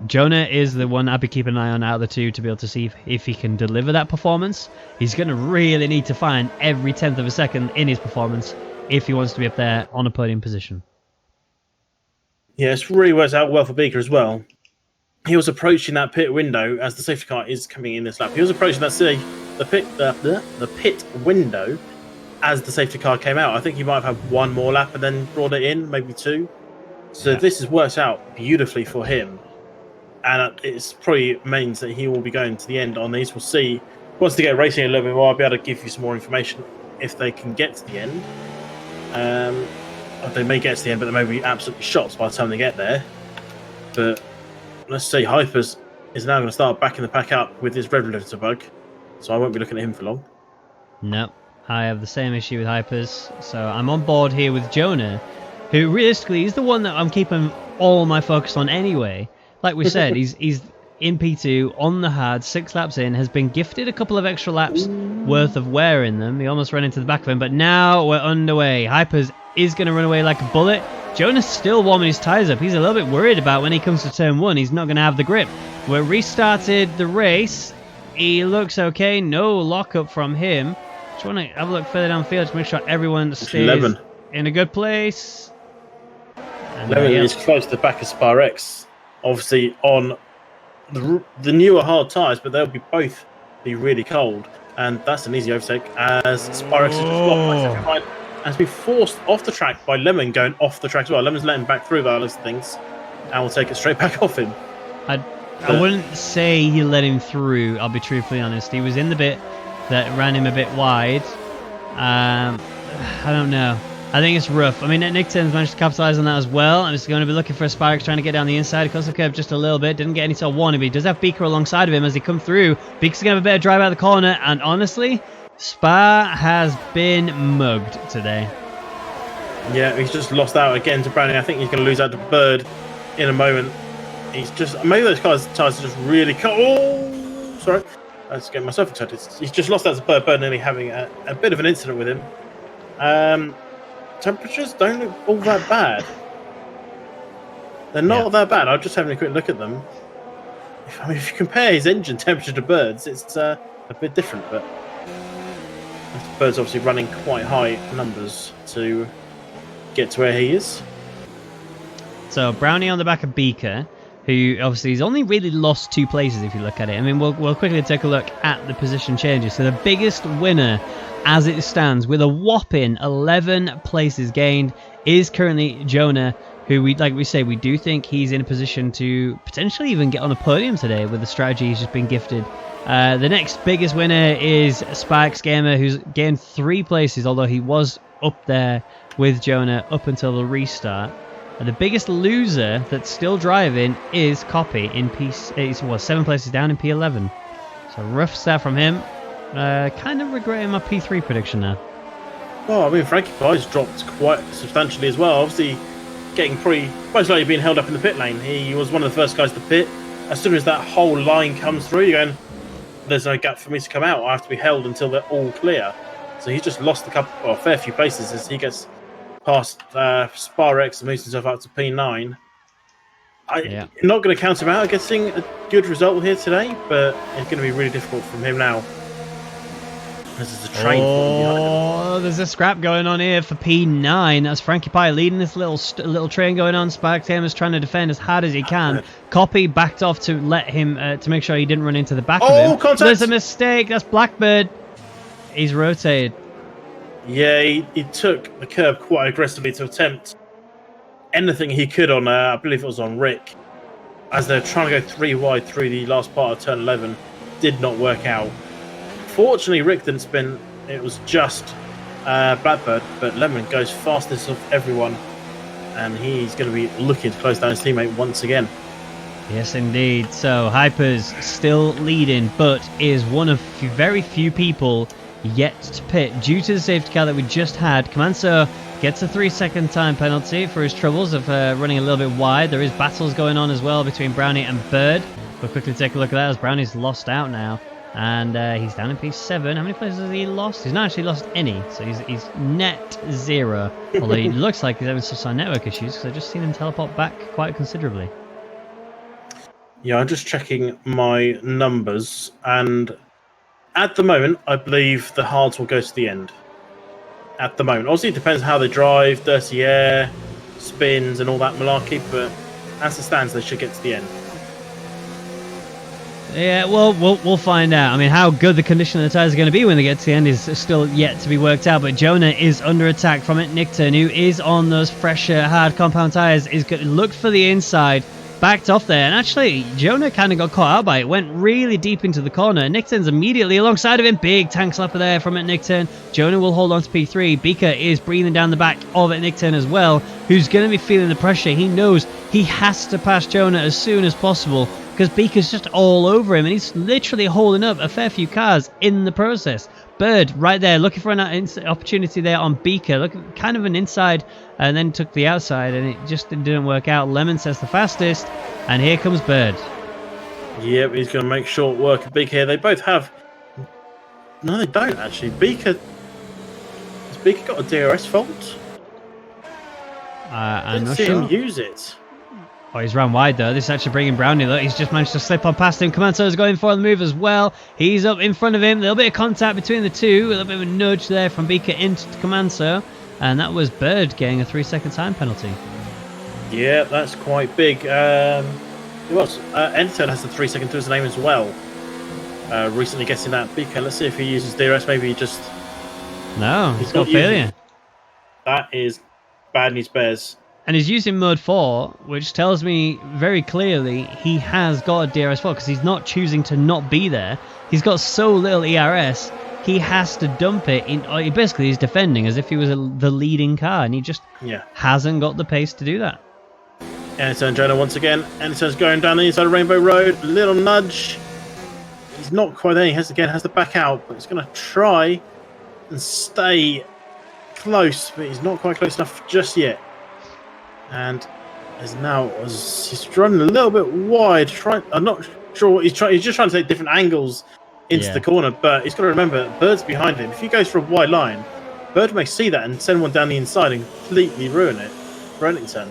Jonah is the one I'd be keeping an eye on out of the two to be able to see if he can deliver that performance. He's going to really need to find every 10th of a second in his performance if he wants to be up there on a podium position. Yeah, it's really works out well for Beaker as well. He was approaching that pit window as the safety car is coming in this lap. He was approaching the pit window as the safety car came out. I think he might have had one more lap and then brought it in, maybe 2. So this has worked out beautifully for him. And it probably means that he will be going to the end on these. We'll see. Once they get racing a little bit more, I'll be able to give you some more information if they can get to the end. They may get to the end, but they may be absolutely shots by the time they get there. But let's see. Hypers is now going to start backing the pack up with his red limiter bug. So I won't be looking at him for long. No, I have the same issue with Hypers. So I'm on board here with Jonah, who realistically is the one that I'm keeping all my focus on anyway. Like we said, he's in P2 on the hard, 6 laps in, has been gifted a couple of extra laps worth of wear in them. He almost ran into the back of him, but now we're underway. Hypers is going to run away like a bullet. Jonah's still warming his tyres up. He's a little bit worried about when he comes to turn 1. He's not going to have the grip. We're restarted the race. He looks okay. No lockup from him. Just want to have a look further downfield to make sure everyone stays in a good place. And 11 is close to the back of SparX. Obviously on the newer hard tyres, but they'll both be really cold, and that's an easy overtake as SparX has been forced off the track by Lemon going off the track as well. Lemon's letting him back through those things, and we'll take it straight back off him. I wouldn't say he let him through, I'll be truthfully honest. He was in the bit that ran him a bit wide. I don't know. I think it's rough. I mean, Nick Tins managed to capitalise on that as well. I'm just going to be looking for SparX trying to get down the inside. Across the curve just a little bit. Didn't get any sort of warning, but he does have Beaker alongside of him as he come through. Beaker's going to have a better drive out of the corner, and honestly, Spa has been mugged today. Yeah, he's just lost out again to Browning. I think he's going to lose out to Bird in a moment. He's just... Maybe those cars' tyres are just really cold. Oh, sorry. I was getting myself excited. He's just lost out to Bird. Bird nearly having a bit of an incident with him. Temperatures don't look all that bad. They're not that bad. I'm just having a quick look at them. If you compare his engine temperature to Bird's, it's a bit different. But Bird's obviously running quite high numbers to get to where he is. So Brownie on the back of Beaker, who obviously has only really lost 2 places if you look at it. I mean, we'll quickly take a look at the position changes. So the biggest winner as it stands with a whopping 11 places gained is currently Jonah, who we do think he's in a position to potentially even get on a podium today with the strategy he's just been gifted. The next biggest winner is Sparks Gamer, who's gained 3 places, although he was up there with Jonah up until the restart. And the biggest loser that's still driving is Copy in He's 7 places down in P11. So rough start from him. Kind of regretting my P3 prediction now. Well, I mean, Frankie Pie's dropped quite substantially as well. Obviously, getting most likely being held up in the pit lane. He was one of the first guys to pit. As soon as that whole line comes through, you're going, there's no gap for me to come out. I have to be held until they're all clear. So he's just lost a fair few places as he gets past Sparex and moves himself up to P9. I'm not going to count him out. I'm guessing a good result here today, but it's going to be really difficult from him now. There's a train behind him. There's a scrap going on here for P9. That's Frankie Pie leading this little train going on. Sparks Gamer's trying to defend as hard as he can. Copy backed off to let him to make sure he didn't run into the back of him. Contact! There's a mistake. That's Blackbird. He's rotated. Yeah, he took the curb quite aggressively to attempt anything he could on, I believe it was on Rick, as they're trying to go 3 wide through the last part of turn 11. Did not work out. Fortunately, Rick didn't spin. It was just Blackbird, but Lemon goes fastest of everyone, and he's going to be looking to close down his teammate once again. Yes, indeed. So Hyper's still leading, but is one of very few people yet to pit due to the safety car that we just had. Comanso gets a 3-second time penalty for his troubles of running a little bit wide. There is battles going on as well between Brownie and Bird. We'll quickly take a look at that as Brownie's lost out now. And he's down in P7. How many places has he lost? He's not actually lost any, so he's net 0. Although he looks like he's having some network issues, because I've just seen him teleport back quite considerably. Yeah, I'm just checking my numbers, and at the moment, I believe the hards will go to the end. At the moment. Obviously, it depends how they drive, dirty air, spins, and all that malarkey, but as it stands, they should get to the end. Yeah, well, we'll find out. I mean, how good the condition of the tyres are going to be when they get to the end is still yet to be worked out. But Jonah is under attack from it. Nickton, who is on those fresher, hard compound tyres, is going to look for the inside. Backed off there. And actually, Jonah kind of got caught out by it. Went really deep into the corner. Nickton's immediately alongside of him. Big tank slapper there from it, Nickton. Jonah will hold on to P3. Beaker is breathing down the back of it, Nickton as well, who's going to be feeling the pressure. He knows he has to pass Jonah as soon as possible, because Beaker's just all over him, and he's literally holding up a fair few cars in the process. Bird right there, looking for an opportunity there on Beaker. Look, kind of an inside, and then took the outside, and it just didn't work out. Lemon says the fastest, and here comes Bird. Yep, he's going to make short work of Beaker here. They both have... No, they don't, actually. Has Beaker got a DRS fault? I'm not sure. sure. Him use it. Oh, he's run wide though. This is actually bringing Brownie. Look, he's just managed to slip on past him. Comanso is going for the move as well. He's up in front of him. A little bit of contact between the two. A little bit of a nudge there from Beaker into Comanso. And that was Bird getting a 3-second time penalty. Yeah, that's quite big. It was. Enterton has the 3-second to his name as well. Recently guessing that. Beaker, let's see if he uses DRS. Maybe he just... No, he's got failure. That is bad news bears. And he's using mode 4, which tells me very clearly he has got a DRS fault, because he's not choosing to not be there. He's got so little ERS, he has to dump it. Basically, he's defending as if he was the leading car, and he just hasn't got the pace to do that. Anderson Jonah once again. Anderson's going down the inside of Rainbow Road. A little nudge. He's not quite there. He has to back out, but he's going to try and stay close, but he's not quite close enough just yet. And he's running a little bit wide. I'm not sure what he's trying. He's just trying to take different angles into the corner. But he's got to remember, Bird's behind him. If he goes for a wide line, Bird may see that and send one down the inside and completely ruin it for Ellington.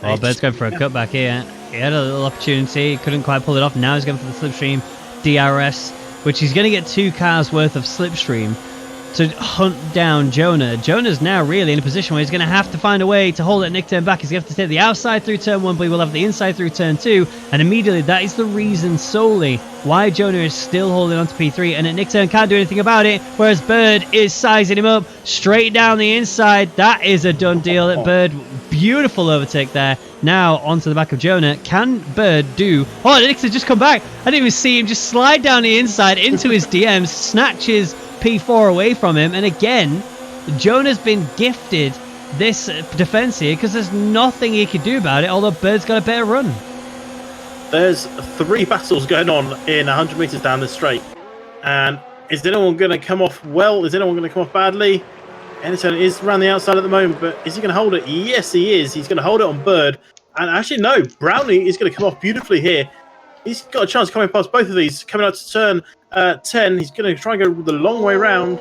Well, Bird's going for a cutback here. He had a little opportunity. Couldn't quite pull it off. Now he's going for the slipstream DRS, which he's going to get 2 cars worth of slipstream. to hunt down Jonah. Jonah's now really in a position where he's going to have to find a way to hold that Nick turn back. He's going to have to take the outside through turn 1, but he will have the inside through turn 2. And immediately that is the reason solely why Jonah is still holding on to P3 and that Nick turn can't do anything about it. Whereas Bird is sizing him up straight down the inside. That is a done deal at Bird. Beautiful overtake there. Now onto the back of Jonah. Can Bird do... Oh, Nick's just come back. I didn't even see him just slide down the inside into his DMs, snatches P4 away from him, and again Jonah's been gifted this defense here because there's nothing he could do about it, although Bird's got a better run. There's 3 battles going on in 100 meters down the straight, and is anyone going to come off well? Is anyone going to come off badly? Enerton is around the outside at the moment, but is he going to hold it? Yes, he is. He's going to hold it on Bird, and actually no, Brownie is going to come off beautifully here. He's got a chance coming past both of these. Coming out to turn 10, he's going to try and go the long way round.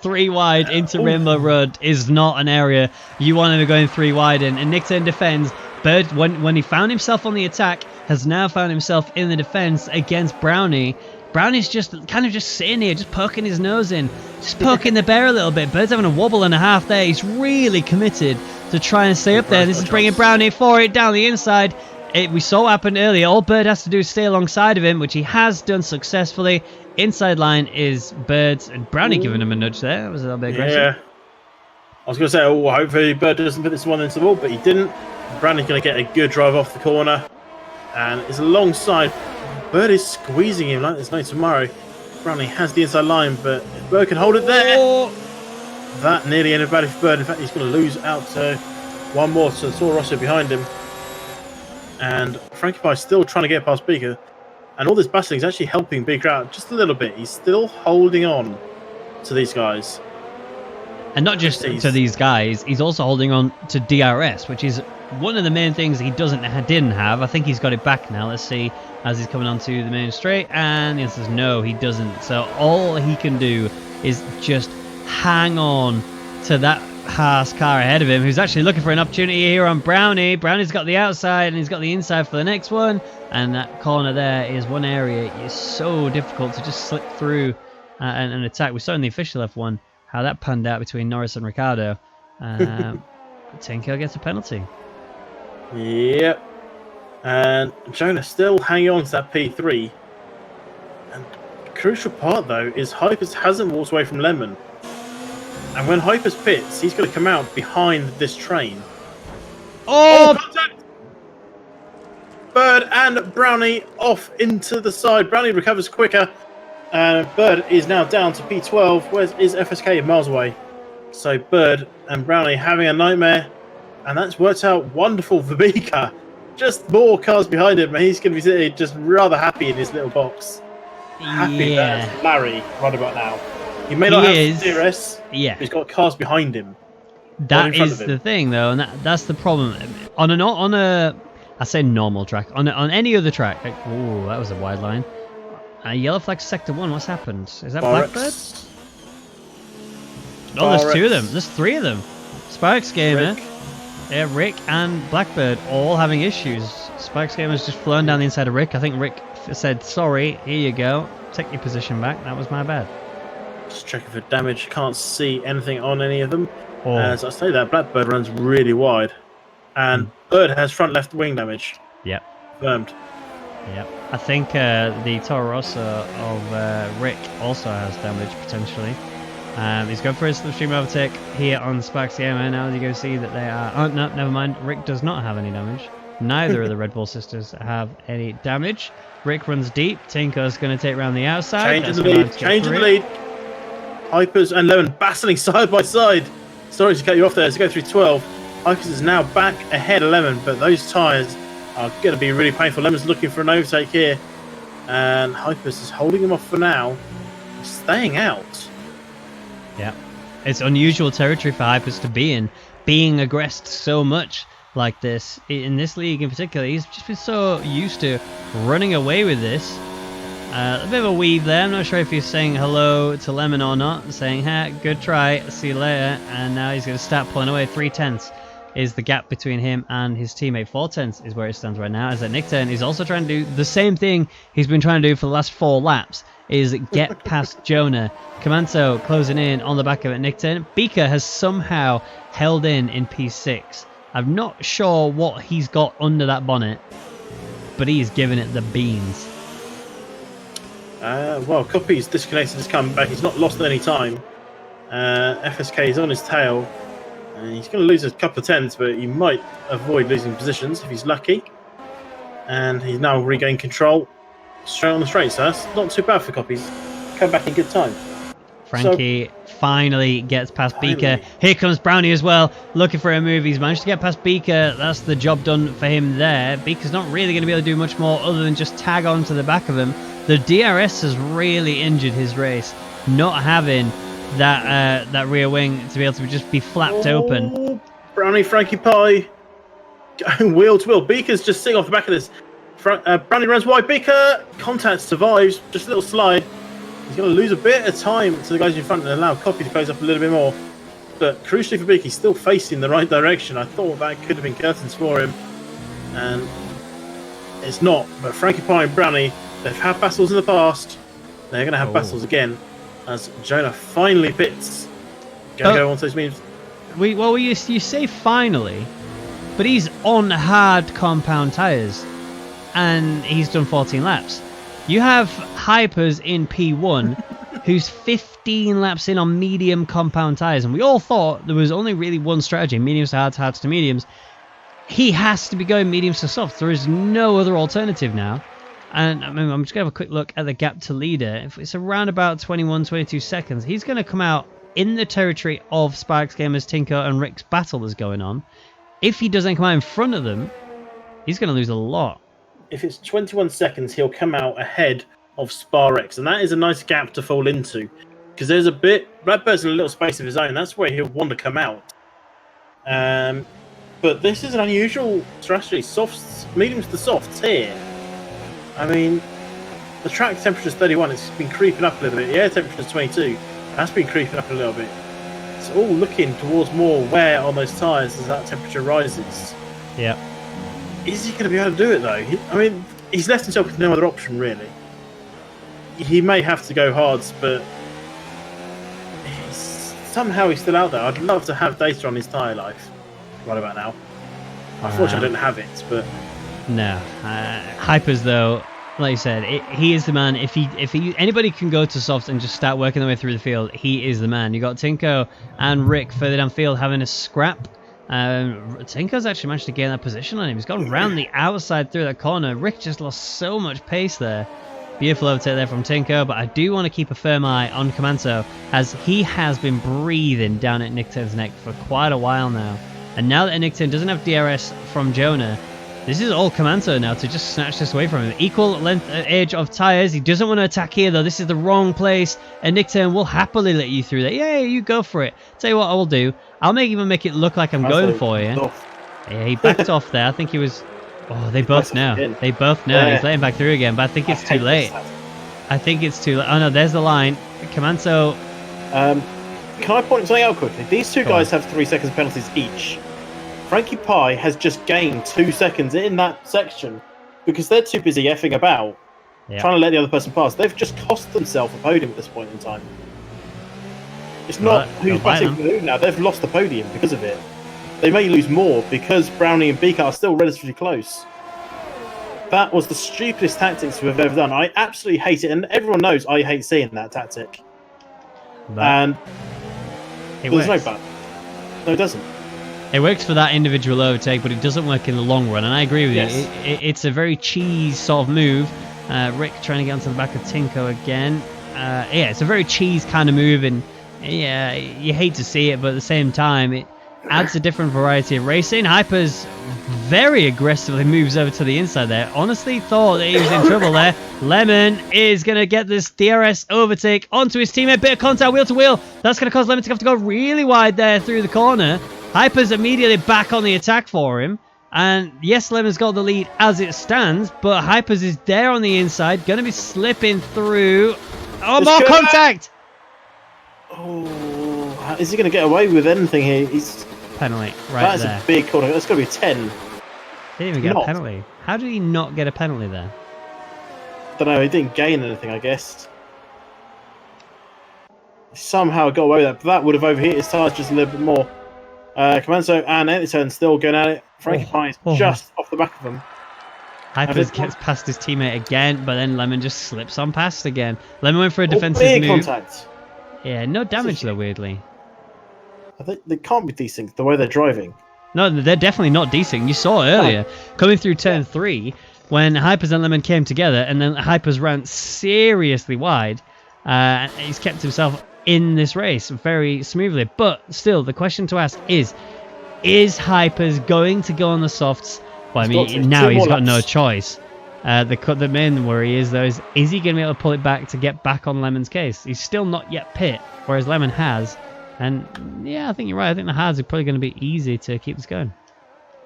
3 wide into Rainbow Road is not an area you want to be going 3 wide in. And Nick Turn defends. Bird, when he found himself on the attack, has now found himself in the defense against Brownie. Brownie's just kind of just sitting here, just poking his nose in, just poking the bear a little bit. Bird's having a wobble and a half there. He's really committed to try and stay up there. This is bringing Brownie for it down the inside. We saw what happened earlier. All Bird has to do is stay alongside of him, which he has done successfully. Inside line is Bird's, and Brownie giving him a nudge there. That was a little bit aggressive. Yeah. I was going to say, hopefully Bird doesn't put this one into the wall, but he didn't. Brownie's going to get a good drive off the corner, and it's alongside. Bird is squeezing him like there's no tomorrow. Brownie has the inside line, but if Bird can hold it there, that nearly ended badly for Bird. In fact, he's going to lose out to one more to Toro Rosso behind him. And Frankie Pie still trying to get past Beaker. And all this battling is actually helping Beaker out just a little bit. He's still holding on to these guys. And not just to these guys, he's also holding on to DRS, which is one of the main things he didn't have. I think he's got it back now. Let's see as he's coming onto the main straight. And the answer is no, he doesn't. So all he can do is just hang on to that Haas car ahead of him, who's actually looking for an opportunity here on Brownie. Brownie's got the outside and he's got the inside for the next one, and that corner there is one area it's so difficult to just slip through and attack. We saw in the official F1 how that panned out between Norris and Ricciardo. Tinko gets a penalty. Yep. And Jonah still hanging on to that P3. And the crucial part though is Hypers hasn't walked away from Lemon. And when Hypers pits, he's going to come out behind this train. Oh, contact! Bird and Brownie off into the side. Brownie recovers quicker. Bird is now down to P12. Where's FSK? Miles away. So Bird and Brownie having a nightmare. And that's worked out wonderful for Beaker. Just more cars behind him. And he's going to be sitting just rather happy in his little box. Happy that's Larry right about now. He may not have DRS, but he's got cars behind him. That is the thing, though, and that's the problem. On a I say normal track. On any other track, oh, that was a wide line. Yellow flag sector 1. What's happened? Is that Blackbird? Oh, there's 2 of them. There's 3 of them. Sparks Gamer, Rick, and Blackbird all having issues. Sparks Gamer's just flown down the inside of Rick. I think Rick said, "Sorry, here you go. Take your position back. That was my bad." Just checking for damage. Can't see anything on any of them. As I say that, Blackbird runs really wide. And Bird has front left wing damage. Yep. Confirmed. Yep. I think the Toro Rosso of Rick also has damage, potentially. He's going for his slipstream overtake here on Sparks Gamer. Now you go see that they are... Oh, no, never mind. Rick does not have any damage. Neither of the Red Bull sisters have any damage. Rick runs deep. Tinko's going to take round the outside. Changing the lead. Hypers and Lemon battling side by side. Sorry to cut you off there. To go through 12. Hypers is now back ahead of Lemon, but those tyres are going to be really painful. Lemon's looking for an overtake here, and Hypers is holding him off for now, staying out. Yeah, it's unusual territory for Hypers to be in, being aggressed so much like this. In this league in particular, he's just been so used to running away with this. A bit of a weave there. I'm not sure if he's saying hello to Lemon or not. Saying, "Ha, good try. See you later." And now he's going to start pulling away 3/10 is the gap between him and his teammate 4/10 is where it stands right now. As that Nick Turn is also trying to do the same thing he's been trying to do for the last 4 laps, is get past Jonah. Comanto closing in on the back of it. Nick Turn. Beaker has somehow held in P6. I'm not sure what he's got under that bonnet, but he's giving it the beans. Well, Copy's disconnected his comeback. He's not lost any time. FSK is on his tail. He's going to lose a couple of tenths, but he might avoid losing positions if he's lucky. And he's now regained control straight on the straight, so that's not too bad for Copies. Come back in good time. Frankie finally gets past Beaker. Here comes Brownie as well, looking for a move. He's managed to get past Beaker. That's the job done for him there. Beaker's not really going to be able to do much more other than just tag on to the back of him. The DRS has really injured his race, not having that rear wing to be able to just be flapped open. Brownie, Frankie Pie, going wheel to wheel. Beaker's just sitting off the back of this. Brownie runs wide. Beaker, contact survives, just a little slide. He's going to lose a bit of time to the guys in front and allow Copy to close up a little bit more. But crucially for Beaker, he's still facing the right direction. I thought that could have been curtains for him, and it's not. But Frankie Pie and Brownie, they've had battles in the past. They're going to have battles again. As Jonah finally pits. Go on to those memes. You say finally, but he's on hard compound tyres, and he's done 14 laps. You have Hypers in P1, who's 15 laps in on medium compound tyres, and we all thought there was only really one strategy: mediums to hards, hards to mediums. He has to be going mediums to softs. There is no other alternative now. And I mean, I'm just going to have a quick look at the gap to leader. If it's around about 21, 22 seconds, he's going to come out in the territory of Sparks Gamers, Tinko, and Rick's battle that's going on. If he doesn't come out in front of them, he's going to lose a lot. If it's 21 seconds, he'll come out ahead of SparX, and that is a nice gap to fall into, because there's a bit... Redbird's in a little space of his own. That's where he'll want to come out. But this is an unusual strategy. Softs, mediums to softs here. I mean, the track temperature is 31. It's been creeping up a little bit. The air temperature is 22. That's been creeping up a little bit. It's all looking towards more wear on those tyres as that temperature rises. Yeah. Is he going to be able to do it, though? I mean, he's left himself with no other option, really. He may have to go hards, but somehow he's still out there. I'd love to have data on his tyre life right about now. Unfortunately, I don't have it, but... No. Hypers, though, like you said, he is the man. If anybody can go to softs and just start working their way through the field, he is the man. You got Tinko and Rick further downfield having a scrap. Tinko's actually managed to gain that position on him. He's gone round the outside through that corner. Rick just lost so much pace there. Beautiful overtake there from Tinko, but I do want to keep a firm eye on Comanto, as he has been breathing down at Nick Turn's neck for quite a while now. And now that Nick Turn doesn't have DRS from Jonah, this is all Comanto now to just snatch this away from him. Equal length age of tyres. He doesn't want to attack here, though. This is the wrong place. And Nick Turn will happily let you through there. Yeah, you go for it. Tell you what I will do. I'll even make it look like I'm going for you. Yeah, he backed off there. I think he was... Oh, they both know. They both know. He's letting back through again, but I think it's too late. I think it's too late. Oh, no, there's the line. Comanto... Can I point something out quickly? These two guys have 3 seconds penalties each. Frankie Pie has just gained 2 seconds in that section because they're too busy effing about, trying to let the other person pass. They've just cost themselves a podium at this point in time. It's not who's batting for who now. They've lost the podium because of it. They may lose more because Brownie and Beaker are still relatively close. That was the stupidest tactics we've ever done. I absolutely hate it, and everyone knows I hate seeing that tactic. And there's no but. No, it doesn't. It works for that individual overtake, but it doesn't work in the long run. And I agree with you. It's a very cheese sort of move. Rick trying to get onto the back of Tinko again. Yeah, it's a very cheese kind of move, and yeah, you hate to see it, but at the same time, it adds a different variety of racing. Hypers very aggressively moves over to the inside there. Honestly thought that he was in trouble there. Lemon is going to get this DRS overtake onto his teammate. Bit of contact wheel to wheel. That's going to cause Lemon to have to go really wide there through the corner. Hyper's immediately back on the attack for him. And yes, Lemon's got the lead as it stands, but Hypers is there on the inside. Going to be slipping through. Oh, more contact! Oh, is he going to get away with anything here? penalty right there. That is a big corner. That's got to be 10. He didn't even get a penalty. How did he not get a penalty there? Don't know. He didn't gain anything, I guess. Somehow got away with that, but that would have overheated his tyres just a little bit more. Comanzo and Ellington still going at it. Frankie Pie is just off the back of him. Hypers gets past his teammate again, but then Lemon just slips on past again. Lemon went for a defensive move. Contact. Yeah, no damage though, weirdly. I think they can't be decent the way they're driving. No, they're definitely not decent. You saw earlier, coming through turn 3, when Hypers and Lemon came together, and then Hypers ran seriously wide. He's kept himself in this race very smoothly. But still, the question to ask is Hypers going to go on the softs? Well, I mean, now he's got no choice. The main worry is, though, is he going to be able to pull it back to get back on Lemon's case? He's still not yet pit, whereas Lemon has. And, yeah, I think you're right. I think the hards are probably going to be easy to keep this going.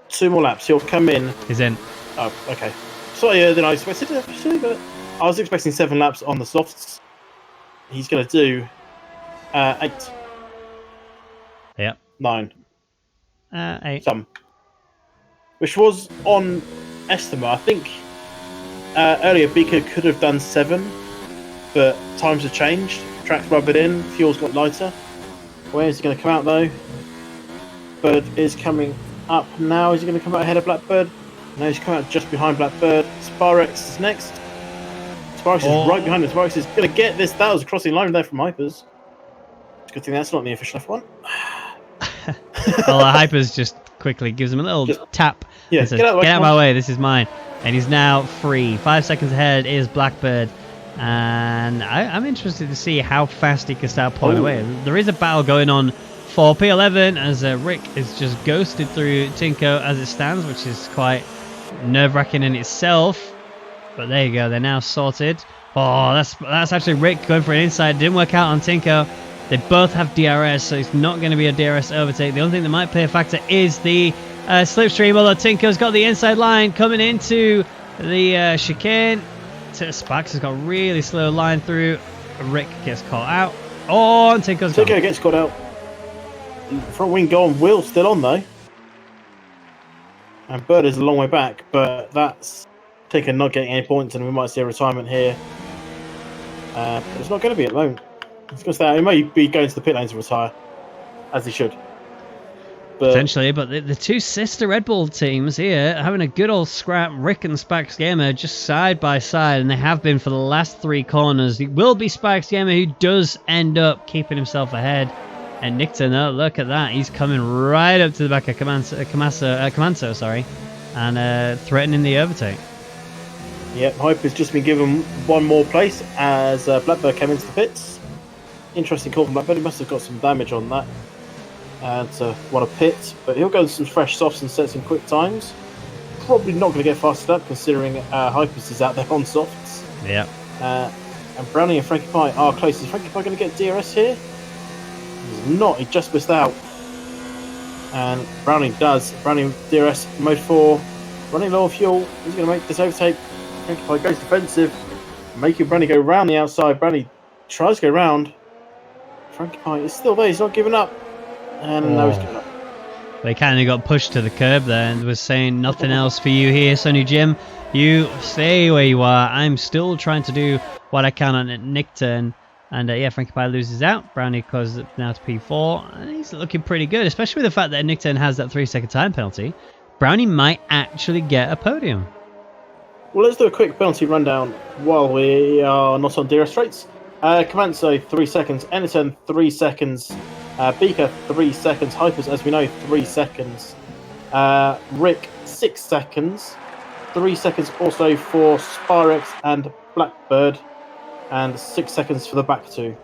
2 more laps. He'll come in. He's in. Oh, okay. Slightly than I expected, actually, but I was expecting 7 laps on the softs. He's going to do 8. Yep. 9. 8. Some. Which was on estimate. I think earlier Beaker could have done 7, but times have changed. Track's rubbered in, fuel's got lighter. Where is he going to come out though? Bird is coming up now. Is he going to come out ahead of Blackbird? No, he's coming out just behind Blackbird. Sparrex is next. Sparrex is right behind him. Sparrex is going to get this. That was a crossing line there from Hypers. It's a good thing that's not the official F1. Well, Hypers just quickly gives him a little tap. Yeah, says, get out of my way, this is mine. And he's now free. 5 seconds ahead is Blackbird. And I'm interested to see how fast he can start pulling away. There is a battle going on for P11 as Rick is just ghosted through Tinko as it stands, which is quite nerve-wracking in itself. But there you go, they're now sorted. Oh, that's actually Rick going for an inside. Didn't work out on Tinko. They both have DRS, so it's not going to be a DRS overtake. The only thing that might play a factor is the slipstream, although Tinko's got the inside line coming into the chicane. Sparks has got a really slow line through. Rick gets caught out. Oh, and Tinko gets caught out. Front wing gone. Will's still on though. And Bird is a long way back, but that's Tinko not getting any points, and we might see a retirement here. But it's not going to be at the moment. It's going to stay. He may be going to the pit lane to retire, as he should. Potentially, but the 2 sister Red Bull teams here are having a good old scrap. Rick and Sparks Gamer just side by side, and they have been for the last 3 corners. It will be Sparks Gamer who does end up keeping himself ahead. And Nicton, oh, look at that. He's coming right up to the back of Comanzo, sorry, and threatening the overtake. Yep, Hyper's just been given 1 more place as Blackbird came into the pits. Interesting call from Blackbird. He must have got some damage on that. And want to pit, but he'll go with some fresh softs and set some quick times. Probably not going to get faster up considering Hypers is out there on softs. Yeah. And Brownie and Frankie Pie are close. Is Frankie Pie going to get DRS here? He's not. He just missed out. And Brownie does. Brownie DRS mode 4, running low on fuel. He's going to make this overtake. Frankie Pie goes defensive, making Brownie go round the outside. Brownie tries to go round. Frankie Pie is still there. He's not giving up. And now he's giving up. They kind of got pushed to the curb there and was saying nothing else for you here, Sonny Jim. You stay where you are. I'm still trying to do what I can on Nicton. And yeah, Frankie Pie loses out. Brownie goes now to P4. And he's looking pretty good, especially with the fact that Nicton has that 3-second time penalty. Brownie might actually get a podium. Well, let's do a quick penalty rundown while we are not on DRS straights. Comanzo 3 seconds. Ellington 3 seconds. Beaker 3 seconds. Hypers, as we know, 3 seconds. Rick 6 seconds. 3 seconds also for Sparrex and Blackbird. And 6 seconds for the back 2.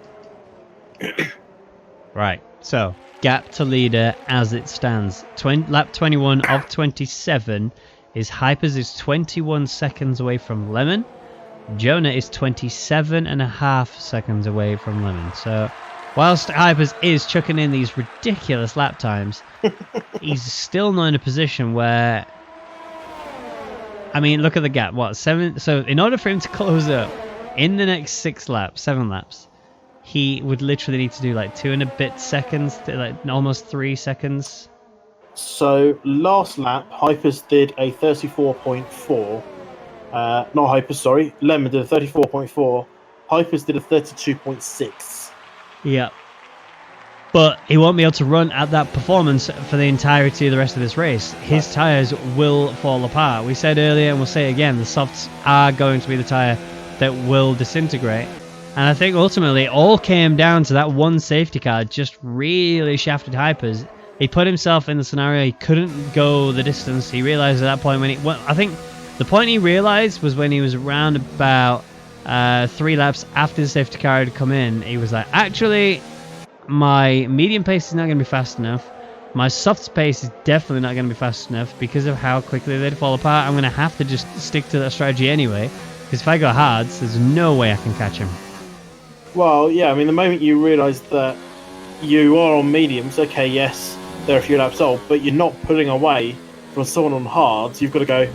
Right, so gap to leader as it stands. Lap 21 of 27 is Hypers is 21 seconds away from Lemon. Jonah is 27.5 seconds away from Lemon. So whilst Hypers is chucking in these ridiculous lap times, he's still not in a position where... I mean, look at the gap. What, 7? So in order for him to close up in the next 7 laps, he would literally need to do like 2 and a bit seconds, like almost 3 seconds So last lap, Hypers did a 34.4. Not Hypers, sorry. Lemon did a 34.4. Hypers did a 32.6. Yeah. But he won't be able to run at that performance for the entirety of the rest of this race. His tyres will fall apart. We said earlier, and we'll say again, the softs are going to be the tyre that will disintegrate. And I think ultimately it all came down to that one safety car just really shafted Hypers. He put himself in the scenario he couldn't go the distance. He realised at that point I think the point he realised was when he was around about 3 laps after the safety car had come in. He was like, actually, my medium pace is not going to be fast enough. My soft pace is definitely not going to be fast enough because of how quickly they'd fall apart. I'm going to have to just stick to that strategy anyway, because if I go hards, there's no way I can catch him. Well, yeah, I mean, the moment you realise that you are on mediums, okay, yes, they're a few laps old, but you're not pulling away from someone on hards, you've got to go,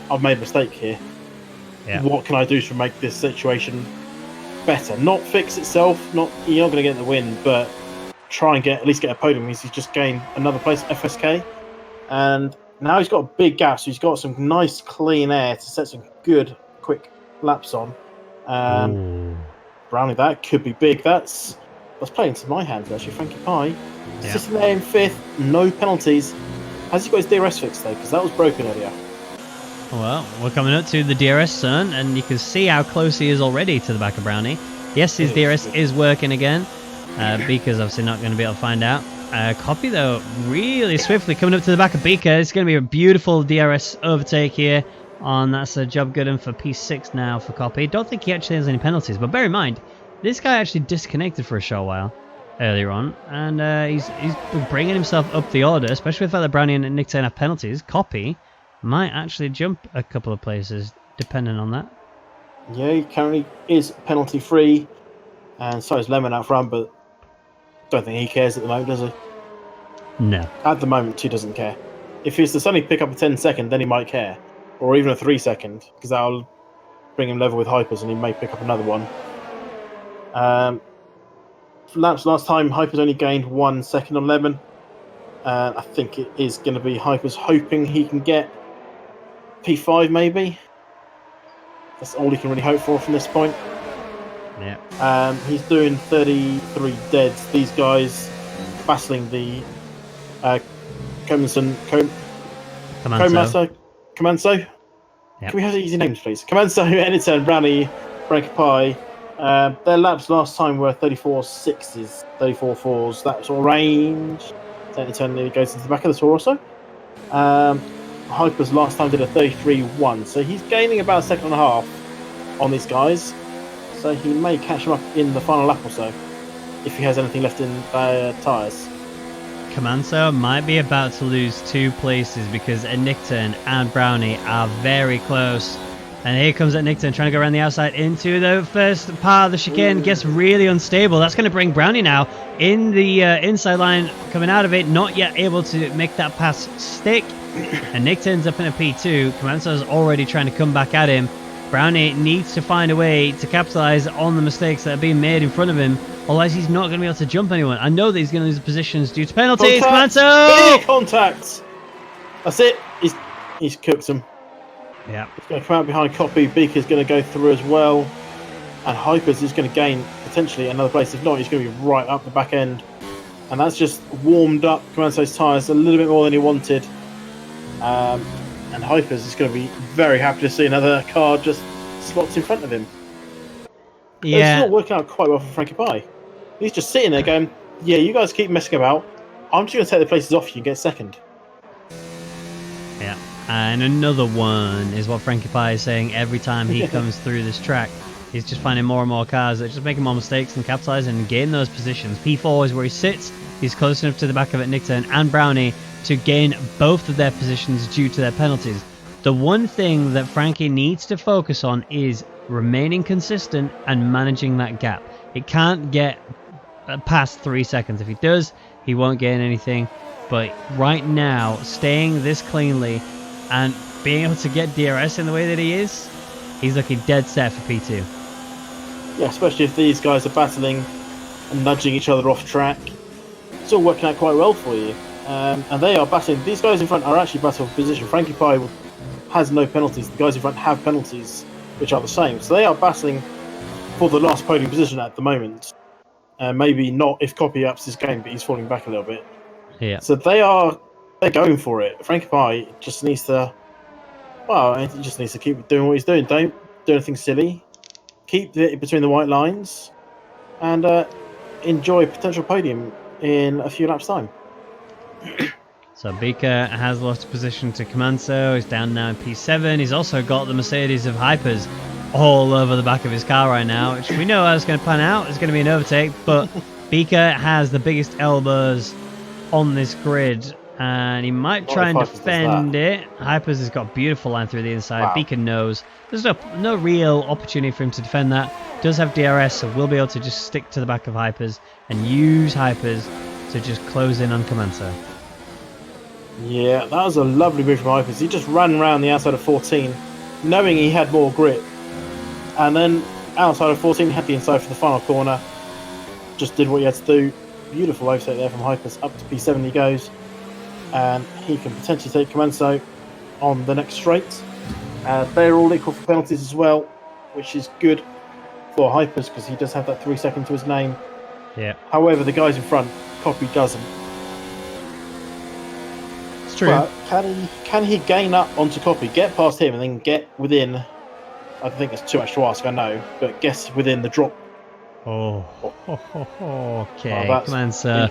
I've made a mistake here. Yeah. What can I do to make this situation better? Not fix itself, you're not going to get the win, but try and at least get a podium, because he's just gained another place at FSK. And now he's got a big gap, so he's got some nice clean air to set some good, quick laps on. Brownie, that could be big. That's playing into my hands, actually. Frankie Pie sitting there in 5th, no penalties. Has he got his DRS fixed, though? Because that was broken earlier. Well, we're coming up to the DRS zone, and you can see how close he is already to the back of Brownie. Yes, his DRS is working again, Beaker's obviously not going to be able to find out. Copy, though, really swiftly coming up to the back of Beaker. It's going to be a beautiful DRS overtake here. That's a job good one for P6 now for Copy. Don't think he actually has any penalties, but bear in mind, this guy actually disconnected for a short while earlier on, and he's bringing himself up the order, especially with the fact that Brownie and Nick Turn have penalties. Copy might actually jump a couple of places, depending on that. Yeah, he currently is penalty free, and so is Lemon out front, but don't think he cares at the moment, does he? No. At the moment, he doesn't care. If he was to suddenly pick up a 10-second, then he might care. Or even a 3-second, because that'll bring him level with Hypers, and he may pick up another one. Laps last time, Hypers only gained 1 second on Lemon. I think it is going to be Hypers hoping he can get P5, maybe. That's all he can really hope for from this point. Yeah. He's doing 33 deads. These guys battling the Comanso. Yep. Can we have easy names, please? Comanso, Anyturn, Brownie, Frankie Pie. Their laps last time were 34.6s, 34.4s. That's all range. Anyturn nearly goes into the back of the tour also. Hypers last time did a 33.1, so he's gaining about a second and a half on these guys. So he may catch them up in the final lap or so, if he has anything left in their tyres. Comanso might be about to lose 2 places because Nickton and Brownie are very close. And here comes Nickton trying to go around the outside into the first part of the chicane. Gets really unstable. That's going to bring Brownie now in the inside line, coming out of it, not yet able to make that pass stick. And Nickton's up in a P2. Comanso's already trying to come back at him. Brownie needs to find a way to capitalize on the mistakes that are being made in front of him. Otherwise, he's not going to be able to jump anyone. I know that he's going to lose positions due to penalties. Comanso! Big contact! That's it. He's cooked him. Yeah. He's going to come out behind Copy. Beaker's going to go through as well. And Hypers is going to gain potentially another place. If not, he's going to be right up the back end. And that's just warmed up Comanso's tyres a little bit more than he wanted. And Hypers is going to be very happy to see another car just slots in front of him. Yeah. It's not working out quite well for Frankie Pie. He's just sitting there going, yeah, you guys keep messing about. I'm just going to take the places off you and get second. Yeah. And another one is what Frankie Pie is saying every time he comes through this track. He's just finding more and more cars that are just making more mistakes and capitalizing and gain those positions. P4 is where he sits. He's close enough to the back of it, Nickton and Brownie, to gain both of their positions due to their penalties. The one thing that Frankie needs to focus on is remaining consistent and managing that gap. It can't get past 3 seconds. If he does, he won't gain anything. But right now, staying this cleanly and being able to get DRS in the way that he is, he's looking dead set for P2. Yeah, especially if these guys are battling and nudging each other off track. It's all working out quite well for you. And they are battling. These guys in front are actually battling for position. Frankie Pie has no penalties. The guys in front have penalties, which are the same. So they are battling for the last podium position at the moment. Maybe not if Copy ups his game, but he's falling back a little bit. Yeah. So they're going for it. Frankie Pie just needs to. Well, he just needs to keep doing what he's doing. Don't do anything silly. Keep it between the white lines, and enjoy a potential podium in a few laps' time. So Beaker has lost position to Comanzo. He's down now in P7. He's also got the Mercedes of Hypers all over the back of his car right now, which we know how it's going to pan out. It's going to be an overtake, but Beaker has the biggest elbows on this grid, and he might try and defend it. Hypers has got a beautiful line through the inside. Wow. Beaker knows there's no real opportunity for him to defend that. Does have DRS, so we'll be able to just stick to the back of Hypers and use Hypers to just close in on Comanzo. Yeah, that was a lovely move from Hypers. He just ran around the outside of 14, knowing he had more grip. And then outside of 14, had the inside for the final corner. Just did what he had to do. Beautiful overtake there from Hypers. Up to P7 he goes. And he can potentially take Comanzo on the next straight. They're all equal for penalties as well, which is good for Hypers because he does have that 3 second to his name. Yeah. However, the guys in front, Copy doesn't. It's true. But can he gain up onto Copy, get past him, and then get within? I think it's too much to ask, I know, but guess within the drop. Okay. Oh, Comanzo.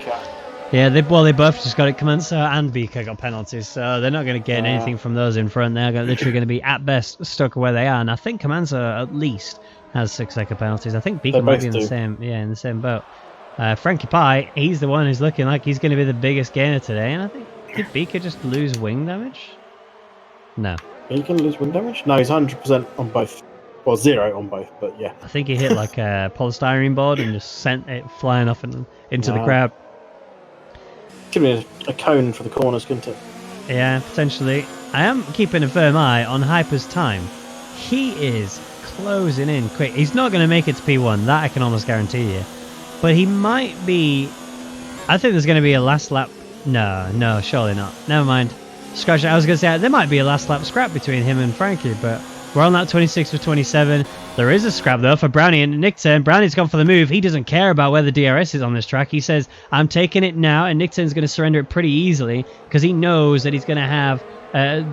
Yeah, they both just got it. Comanzo and Beaker got penalties, so they're not going to get anything from those in front. They're literally going to be at best stuck where they are. And I think Comanzo at least has 6 second penalties. I think Beaker might be in the same boat. Frankie Pie, he's the one who's looking like he's going to be the biggest gainer today. And I think, did Beaker just lose wing damage? No. Beaker lose wing damage? No, he's 100% on both. Well, 0 on both, but yeah. I think he hit like a polystyrene board and just sent it flying off into the crowd. Could be a cone for the corners, couldn't it? Yeah, potentially. I am keeping a firm eye on Hyper's time. He is closing in quick. He's not going to make it to P1, that I can almost guarantee you. But he might be... I think there's going to be a last lap... No, surely not. Never mind. Scratch it. I was going to say, there might be a last lap scrap between him and Frankie, but we're on that 26 for 27. There is a scrap, though, for Brownie and Nickturn. Brownie's gone for the move. He doesn't care about where the DRS is on this track. He says, I'm taking it now, and Nickturn's going to surrender it pretty easily because he knows that he's going to have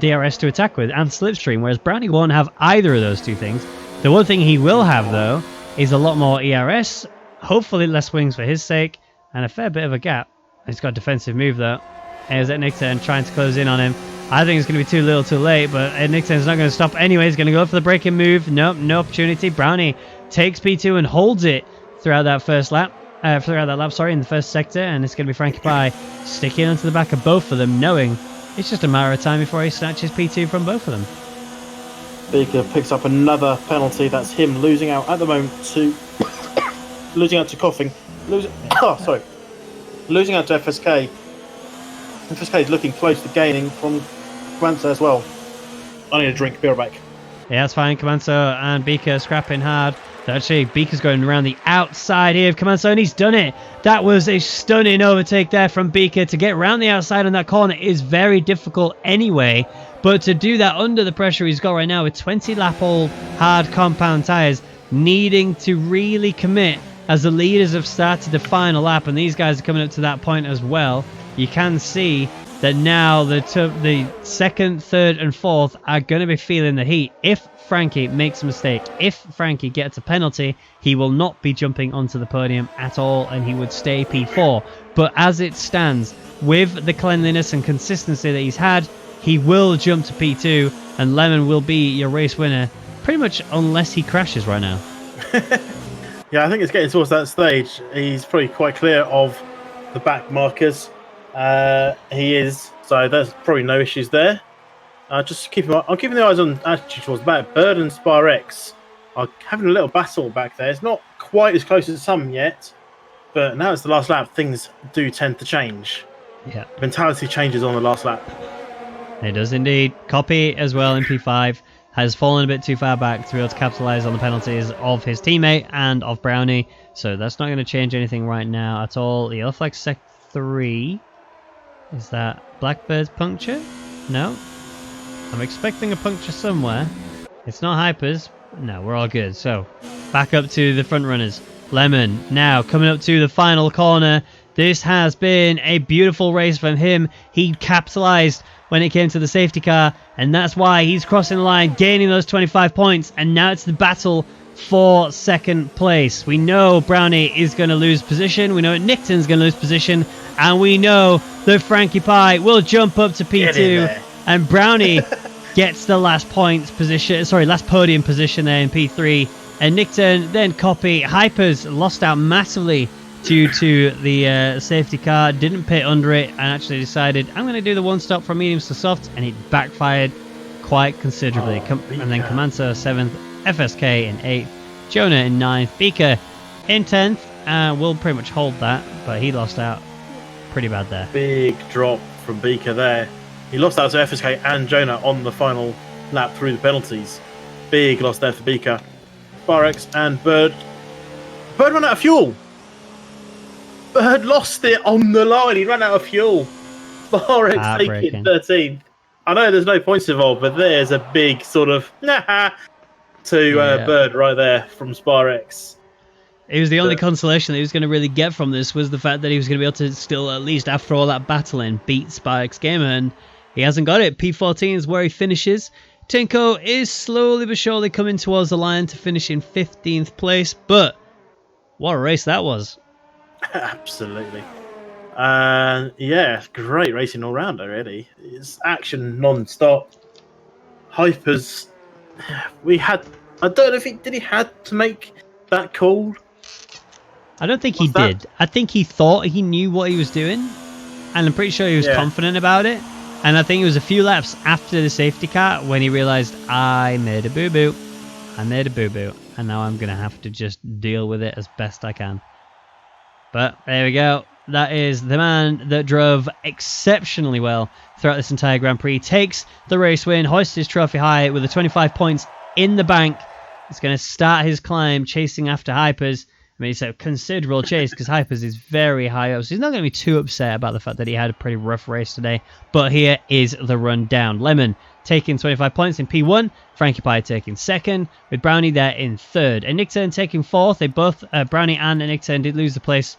DRS to attack with and Slipstream, whereas Brownie won't have either of those two things. The one thing he will have, though, is a lot more ERS, hopefully less wings for his sake, and a fair bit of a gap. He's got a defensive move, though. Here's at Nickturn trying to close in on him. I think it's going to be too little too late, but Nickton's not going to stop anyway. He's going to go for the braking move. Nope, no opportunity. Brownie takes P2 and holds it throughout that lap, in the first sector, and it's going to be Frankie Pie sticking onto the back of both of them, knowing it's just a matter of time before he snatches P2 from both of them. Beaker picks up another penalty. That's him losing out at the moment to coughing. Losing out to FSK. FSK is looking close to gaining from Comanzo as well. I need a drink, be right back. Yeah, that's fine. Comanzo and Beaker scrapping hard. Actually, Beaker's going around the outside here of Comanzo, and he's done it. That was a stunning overtake there from Beaker. To get around the outside on that corner is very difficult anyway, but to do that under the pressure he's got right now with 20 lap old hard compound tyres, needing to really commit as the leaders have started the final lap, and these guys are coming up to that point as well. You can see that now the second, third, and fourth are going to be feeling the heat. If Frankie makes a mistake, if Frankie gets a penalty, he will not be jumping onto the podium at all, and he would stay P4. But as it stands, with the cleanliness and consistency that he's had, he will jump to P2, and Lemon will be your race winner, pretty much unless he crashes right now. Yeah, I think it's getting towards that stage. He's probably quite clear of the back markers. He is, so there's probably no issues there. Just keep him up. I'm keeping the eyes on attitude towards the back. Bird and Spar X are having a little battle back there. It's not quite as close as some yet, but now it's the last lap. Things do tend to change. Yeah, mentality changes on the last lap. It does indeed. Copy as well in P5 has fallen a bit too far back to be able to capitalise on the penalties of his teammate and of Brownie, so that's not going to change anything right now at all. Yellow flag sec 3. Is that Blackbird's puncture? No. I'm expecting a puncture somewhere. It's not Hypers. No, we're all good. So, back up to the front runners. Lemon now coming up to the final corner. This has been a beautiful race from him. He capitalized when it came to the safety car, and that's why he's crossing the line, gaining those 25 points, and now it's the battle for second place. We know Brownie is going to lose position. We know Nickton's going to lose position, and we know that Frankie Pie will jump up to P2, and Brownie gets the last podium position there in P3, and Nickton then copy. Hypers lost out massively due to the safety car, didn't pit under it, and actually decided, I'm going to do the one stop from mediums to soft, and it backfired quite considerably. And then Comanto 7th, FSK in 8th, Jonah in 9th, Beaker in 10th, will pretty much hold that, but he lost out pretty bad there. Big drop from Beaker there. He lost out to FSK and Jonah on the final lap through the penalties. Big loss there for Beaker. Sparx and Bird. Bird ran out of fuel. Bird lost it on the line. He ran out of fuel. Sparx taking 13th. I know there's no points involved, but there's a big sort of to Bird right there from Sparx. It was the only consolation that he was going to really get from this was the fact that he was going to be able to still, at least after all that battling, beat Sparx Gamer, and he hasn't got it. P14 is where he finishes. Tinko is slowly but surely coming towards the line to finish in 15th place, but what a race that was. Absolutely. Yeah, great racing all round already. It's action non-stop. Hypers. I don't know if did he had to make that call? I don't think he did. I think he thought he knew what he was doing, and I'm pretty sure he was confident about it. And I think it was a few laps after the safety car when he realised, I made a boo-boo. And now I'm going to have to just deal with it as best I can. But there we go. That is the man that drove exceptionally well throughout this entire Grand Prix. Takes the race win, hoists his trophy high with the 25 points in the bank. He's going to start his climb chasing after Hypers. I mean, it's a considerable chase because Hypers is very high up, so he's not going to be too upset about the fact that he had a pretty rough race today. But here is the rundown. Lemon taking 25 points in P1, Frankie Pie taking 2nd, with Brownie there in 3rd. And Nickton taking 4th. They both, Brownie and Nickton, did lose the place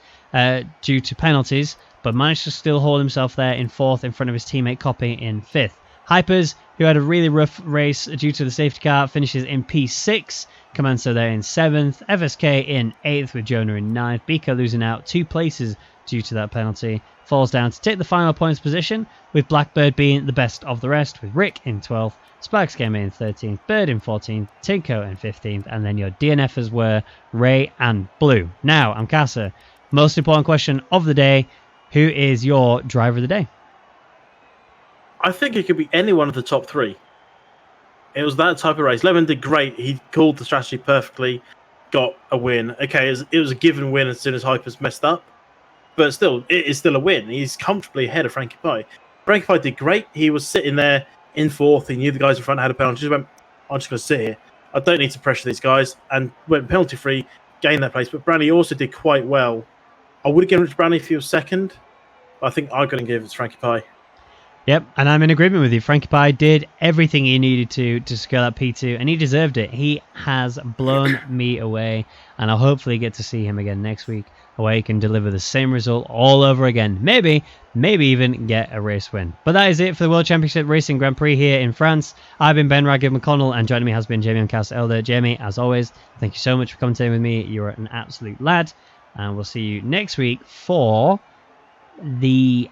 due to penalties, but managed to still hold himself there in 4th in front of his teammate Copy in 5th. Hypers, who had a really rough race due to the safety car, finishes in P6. Comanso there in 7th. FSK in 8th with Jonah in 9th. Beaker losing out 2 places due to that penalty. Falls down to take the final points position, with Blackbird being the best of the rest, with Rick in 12th. Sparx Gamer in 13th. Bird in 14th. Tinko in 15th. And then your DNFs were Ray and Blue. Now, Amkasa, most important question of the day. Who is your driver of the day? I think it could be any one of the top 3. It was that type of race. Lemon did great. He called the strategy perfectly, got a win. Okay, it was a given win as soon as Hypers messed up, but still, it is still a win. He's comfortably ahead of Frankie Pie. Frankie Pie did great. He was sitting there in 4th. He knew the guys in front had a penalty. He just went, I'm just going to sit here. I don't need to pressure these guys, and went penalty-free, gained that place. But Brownie also did quite well. I would have given it to Brownie if he was 2nd, but I think I'm going to give it to Frankie Pie. Yep, and I'm in agreement with you. Frankie Pie did everything he needed to secure that P2, and he deserved it. He has blown me away, and I'll hopefully get to see him again next week, where he can deliver the same result all over again. Maybe even get a race win. But that is it for the World Championship Racing Grand Prix here in France. I've been Ben Ragged McConnell, and joining me has been Jamie Uncast Elder. Jamie, as always, thank you so much for commentating with me. You're an absolute lad, and we'll see you next week for the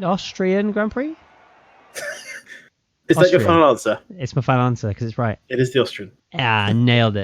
Austrian Grand Prix? Is that your final answer? It's my final answer because it's right. It is the Austrian. Ah, nailed it.